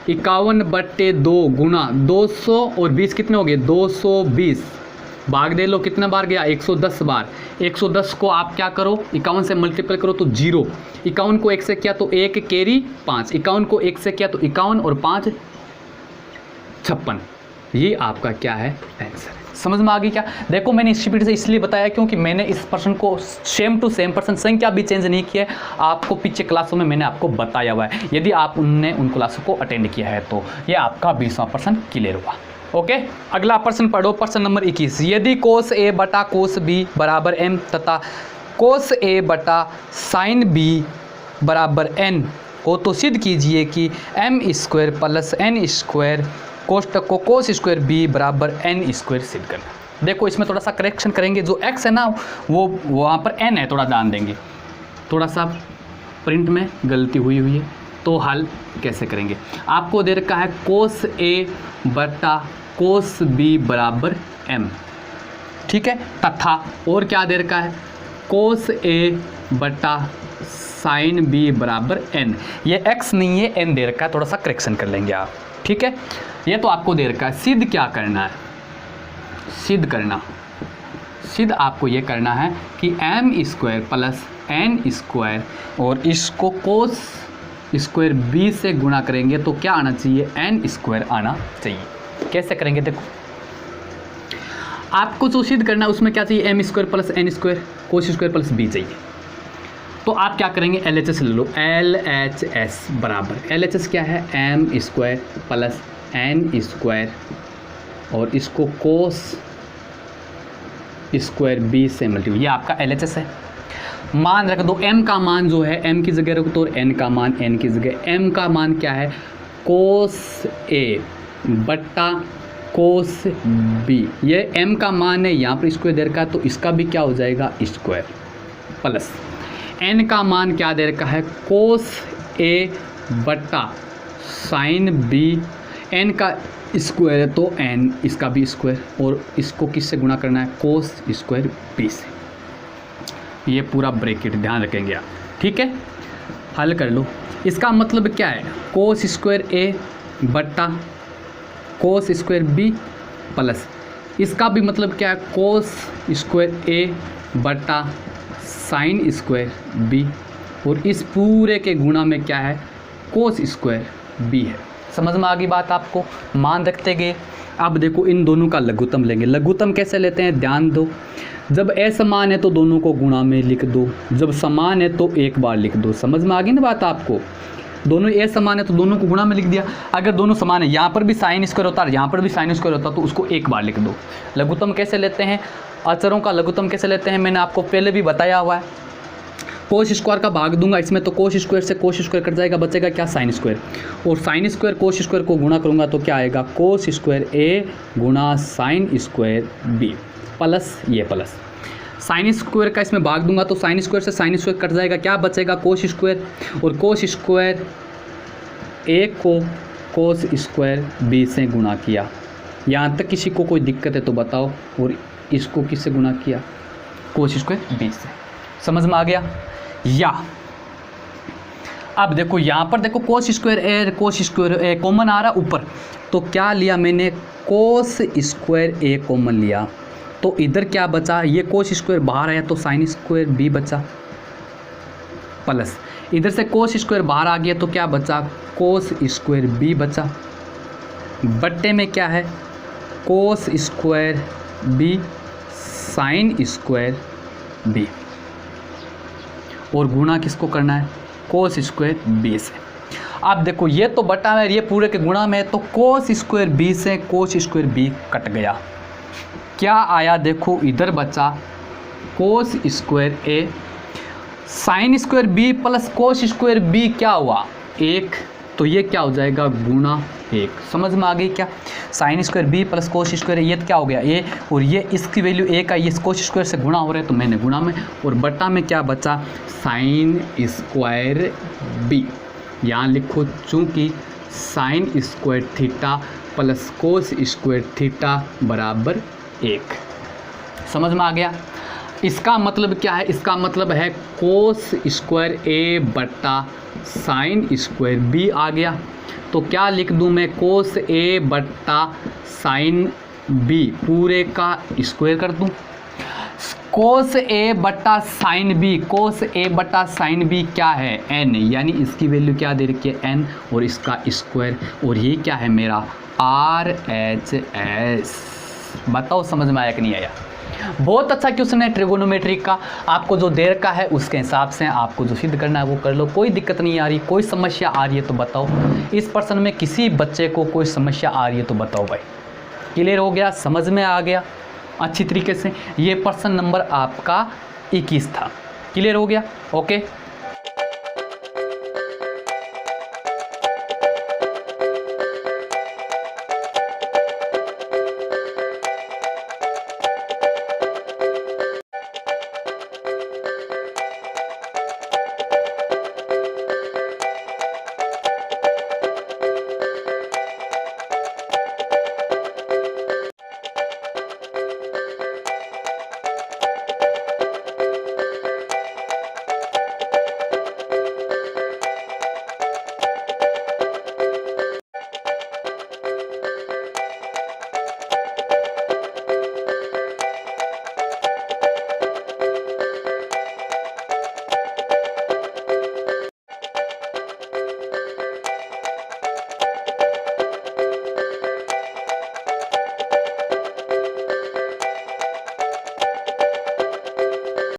51/2 गुणा 200 और 20 कितने हो गए 220, भाग दे लो कितना बार गया 110 बार। 110 को आप क्या करो 51 से मल्टीप्लाई करो तो 0, 51 को 1 से किया तो 1 कैरी 5, 51 को 1 से किया तो 51 और 5 56। ये आपका क्या है आंसर। समझ में आ गई क्या। देखो मैंने स्पीड से इसलिए बताया क्योंकि मैंने इस प्रश्न को सेम टू सेम प्रश्न संख्या भी चेंज नहीं किया है, आपको पीछे क्लासों में मैंने आपको बताया हुआ है। यदि आप उन क्लासों को अटेंड किया है तो ये आपका 20वां प्रश्न क्लियर हुआ। ओके, अगला प्रश्न पढ़ो, प्रश्न नंबर 21। यदि कोस A बटा कोस B बराबर m तथा कोस A बटा साइन B बराबर n हो तो सिद्ध कीजिए कि m² प्लस n² कोष्टक को कोस स्क्वायर B बराबर n² सिद्ध करना। देखो इसमें थोड़ा सा करेक्शन करेंगे, जो x है ना वो वहाँ पर n है, थोड़ा ध्यान देंगे, थोड़ा सा प्रिंट में गलती हुई है। तो हल कैसे करेंगे, आपको दे रखा है कोस A बटा कोस B बराबर m, ठीक है, तथा और क्या दे रखा है कोस A बटा साइन बी बराबर एन। ये एक्स नहीं है, एन दे रखा है, थोड़ा सा करेक्शन कर लेंगे आप, ठीक है। ये तो आपको दे रखा है। सिद्ध क्या करना है, सिद्ध आपको ये करना है कि m square plus N square और इसको कोस स्क्वायर बी से गुणा करेंगे तो क्या आना चाहिए, एन स्क्वायर आना चाहिए। कैसे करेंगे देखो, आपको जो सिद्ध करना है उसमें क्या चाहिए, M square plus N square cos square plus B चाहिए। तो आप क्या करेंगे, LHS ले लो। LHS बराबर, LHS क्या है, M square plus N square और इसको कोस स्क्वायर बी से मल्टीप्लाई, ये आपका LHS है। मान रख दो m का मान जो है m की जगह रख दो और n का मान n की जगह। m का मान क्या है, कोस a बट्टा कोस b, ये m का मान है, यहाँ पर स्क्वायर दे रखा है तो इसका भी क्या हो जाएगा, स्क्वायर प्लस n का मान क्या दे रखा है, कोस a बट्टा साइन b, n का स्क्वायर है तो n इसका भी स्क्वायर और इसको किससे गुणा करना है, कोस स्क्वायर b से। ये पूरा ब्रैकेट ध्यान रखेंगे आप, ठीक है। हल कर लो। इसका मतलब क्या है, कोस स्क्वायर a बट्टा कोस स्क्वायर b प्लस इसका भी मतलब क्या है, कोस स्क्वायर a बट्टा साइन स्क्वायर b और इस पूरे के गुणा में क्या है, कोस स्क्वायर b है। समझ में आ गई बात आपको, मान रखते गए। अब देखो इन दोनों का लघुत्तम लेंगे। लघुत्तम कैसे लेते हैं, ध्यान दो। जब असमान है तो दोनों को गुणा में लिख दो, जब समान है तो एक बार लिख दो। समझ में आ गई ना बात आपको, दोनों असमान है तो दोनों को गुणा में लिख दिया। अगर दोनों समान है, यहाँ पर भी साइन स्क्वायर होता है, यहाँ पर भी साइन स्क्वायर होता है तो उसको एक बार लिख दो। लघुत्तम कैसे लेते हैं, अचरों का लघुत्तम कैसे लेते हैं, मैंने आपको पहले भी बताया हुआ है। कोस स्क्वायर का भाग दूंगा इसमें तो कोस स्क्वायर से कोस स्क्वायर कट जाएगा, बचेगा क्या, साइन स्क्वायर। और साइन स्क्वायर कोस स्क्वायर को गुणा करूंगा तो क्या आएगा, कोस स्क्वायर ए गुणा साइन स्क्वायर बी प्लस ये प्लस साइन स्क्वायर का इसमें भाग दूंगा तो साइन स्क्वायर से साइन स्क्वायर कट जाएगा, क्या बचेगा, कोस स्क्वायर। और कोस स्क्वायर ए को कोस स्क्वायर बी से गुणा किया। यहाँ तक किसी को कोई दिक्कत है तो बताओ। और इसको किससे गुणा किया, कोस स्क्वायर बी से। समझ में आ गया। या अब देखो यहाँ पर देखो कोस स्क्वायर ए कॉमन आ रहा ऊपर, तो क्या लिया मैंने, कोस स्क्वायर ए कॉमन लिया तो इधर क्या बचा, ये कोस स्क्वायर बाहर आया तो साइन स्क्वायर बी बचा प्लस इधर से कोस स्क्वायर बाहर आ गया तो क्या बचा, कोस स्क्वायर बी बचा बट्टे में क्या है, cos square B sine square B और गुणा किसको करना है, कोस स्क्वायर बी से। अब देखो ये तो बटा है, ये पूरे के गुणा में है तो कोस स्क्वायर बी से कोस स्क्वायर बी कट गया, क्या आया देखो इधर बचा cos square A sine square B plus cos square B क्या हुआ, एक, तो ये क्या हो जाएगा गुणा एक। समझ में आ गई क्या, sine square B plus cos square, ये क्या हो गया ए और ये इसकी वैल्यू ए का, ये कोस स्क्वायर से गुणा हो रहा है तो मैंने गुणा में, और बटा में क्या बचा, साइन स्क्वायर बी। यहाँ लिखो चूँकि sine square theta plus cos square theta बराबर एक। समझ में आ गया। इसका मतलब क्या है, इसका मतलब है कोस स्क्वायर ए बट्टा साइन स्क्वायर बी आ गया। तो क्या लिख दूं मैं, कोस ए बट्टा साइन बी पूरे का स्क्वायर कर दूं, कोस ए बट्टा साइन बी, कोस ए बट्टा साइन बी क्या है, एन, यानी इसकी वैल्यू क्या दे रखी है एन और इसका स्क्वायर, और ये क्या है मेरा RHS। बताओ समझ में आया कि नहीं आया। बहुत अच्छा क्वेश्चन है ट्रिगोनोमेट्री का, आपको जो दे रखा है उसके हिसाब से आपको जो सिद्ध करना है वो कर लो। कोई दिक्कत नहीं आ रही, कोई समस्या आ रही है तो बताओ। इस प्रश्न में किसी बच्चे को कोई समस्या आ रही है तो बताओ भाई। क्लियर हो गया, समझ में आ गया अच्छी तरीके से। ये प्रश्न नंबर आपका 21 था। क्लियर हो गया, ओके।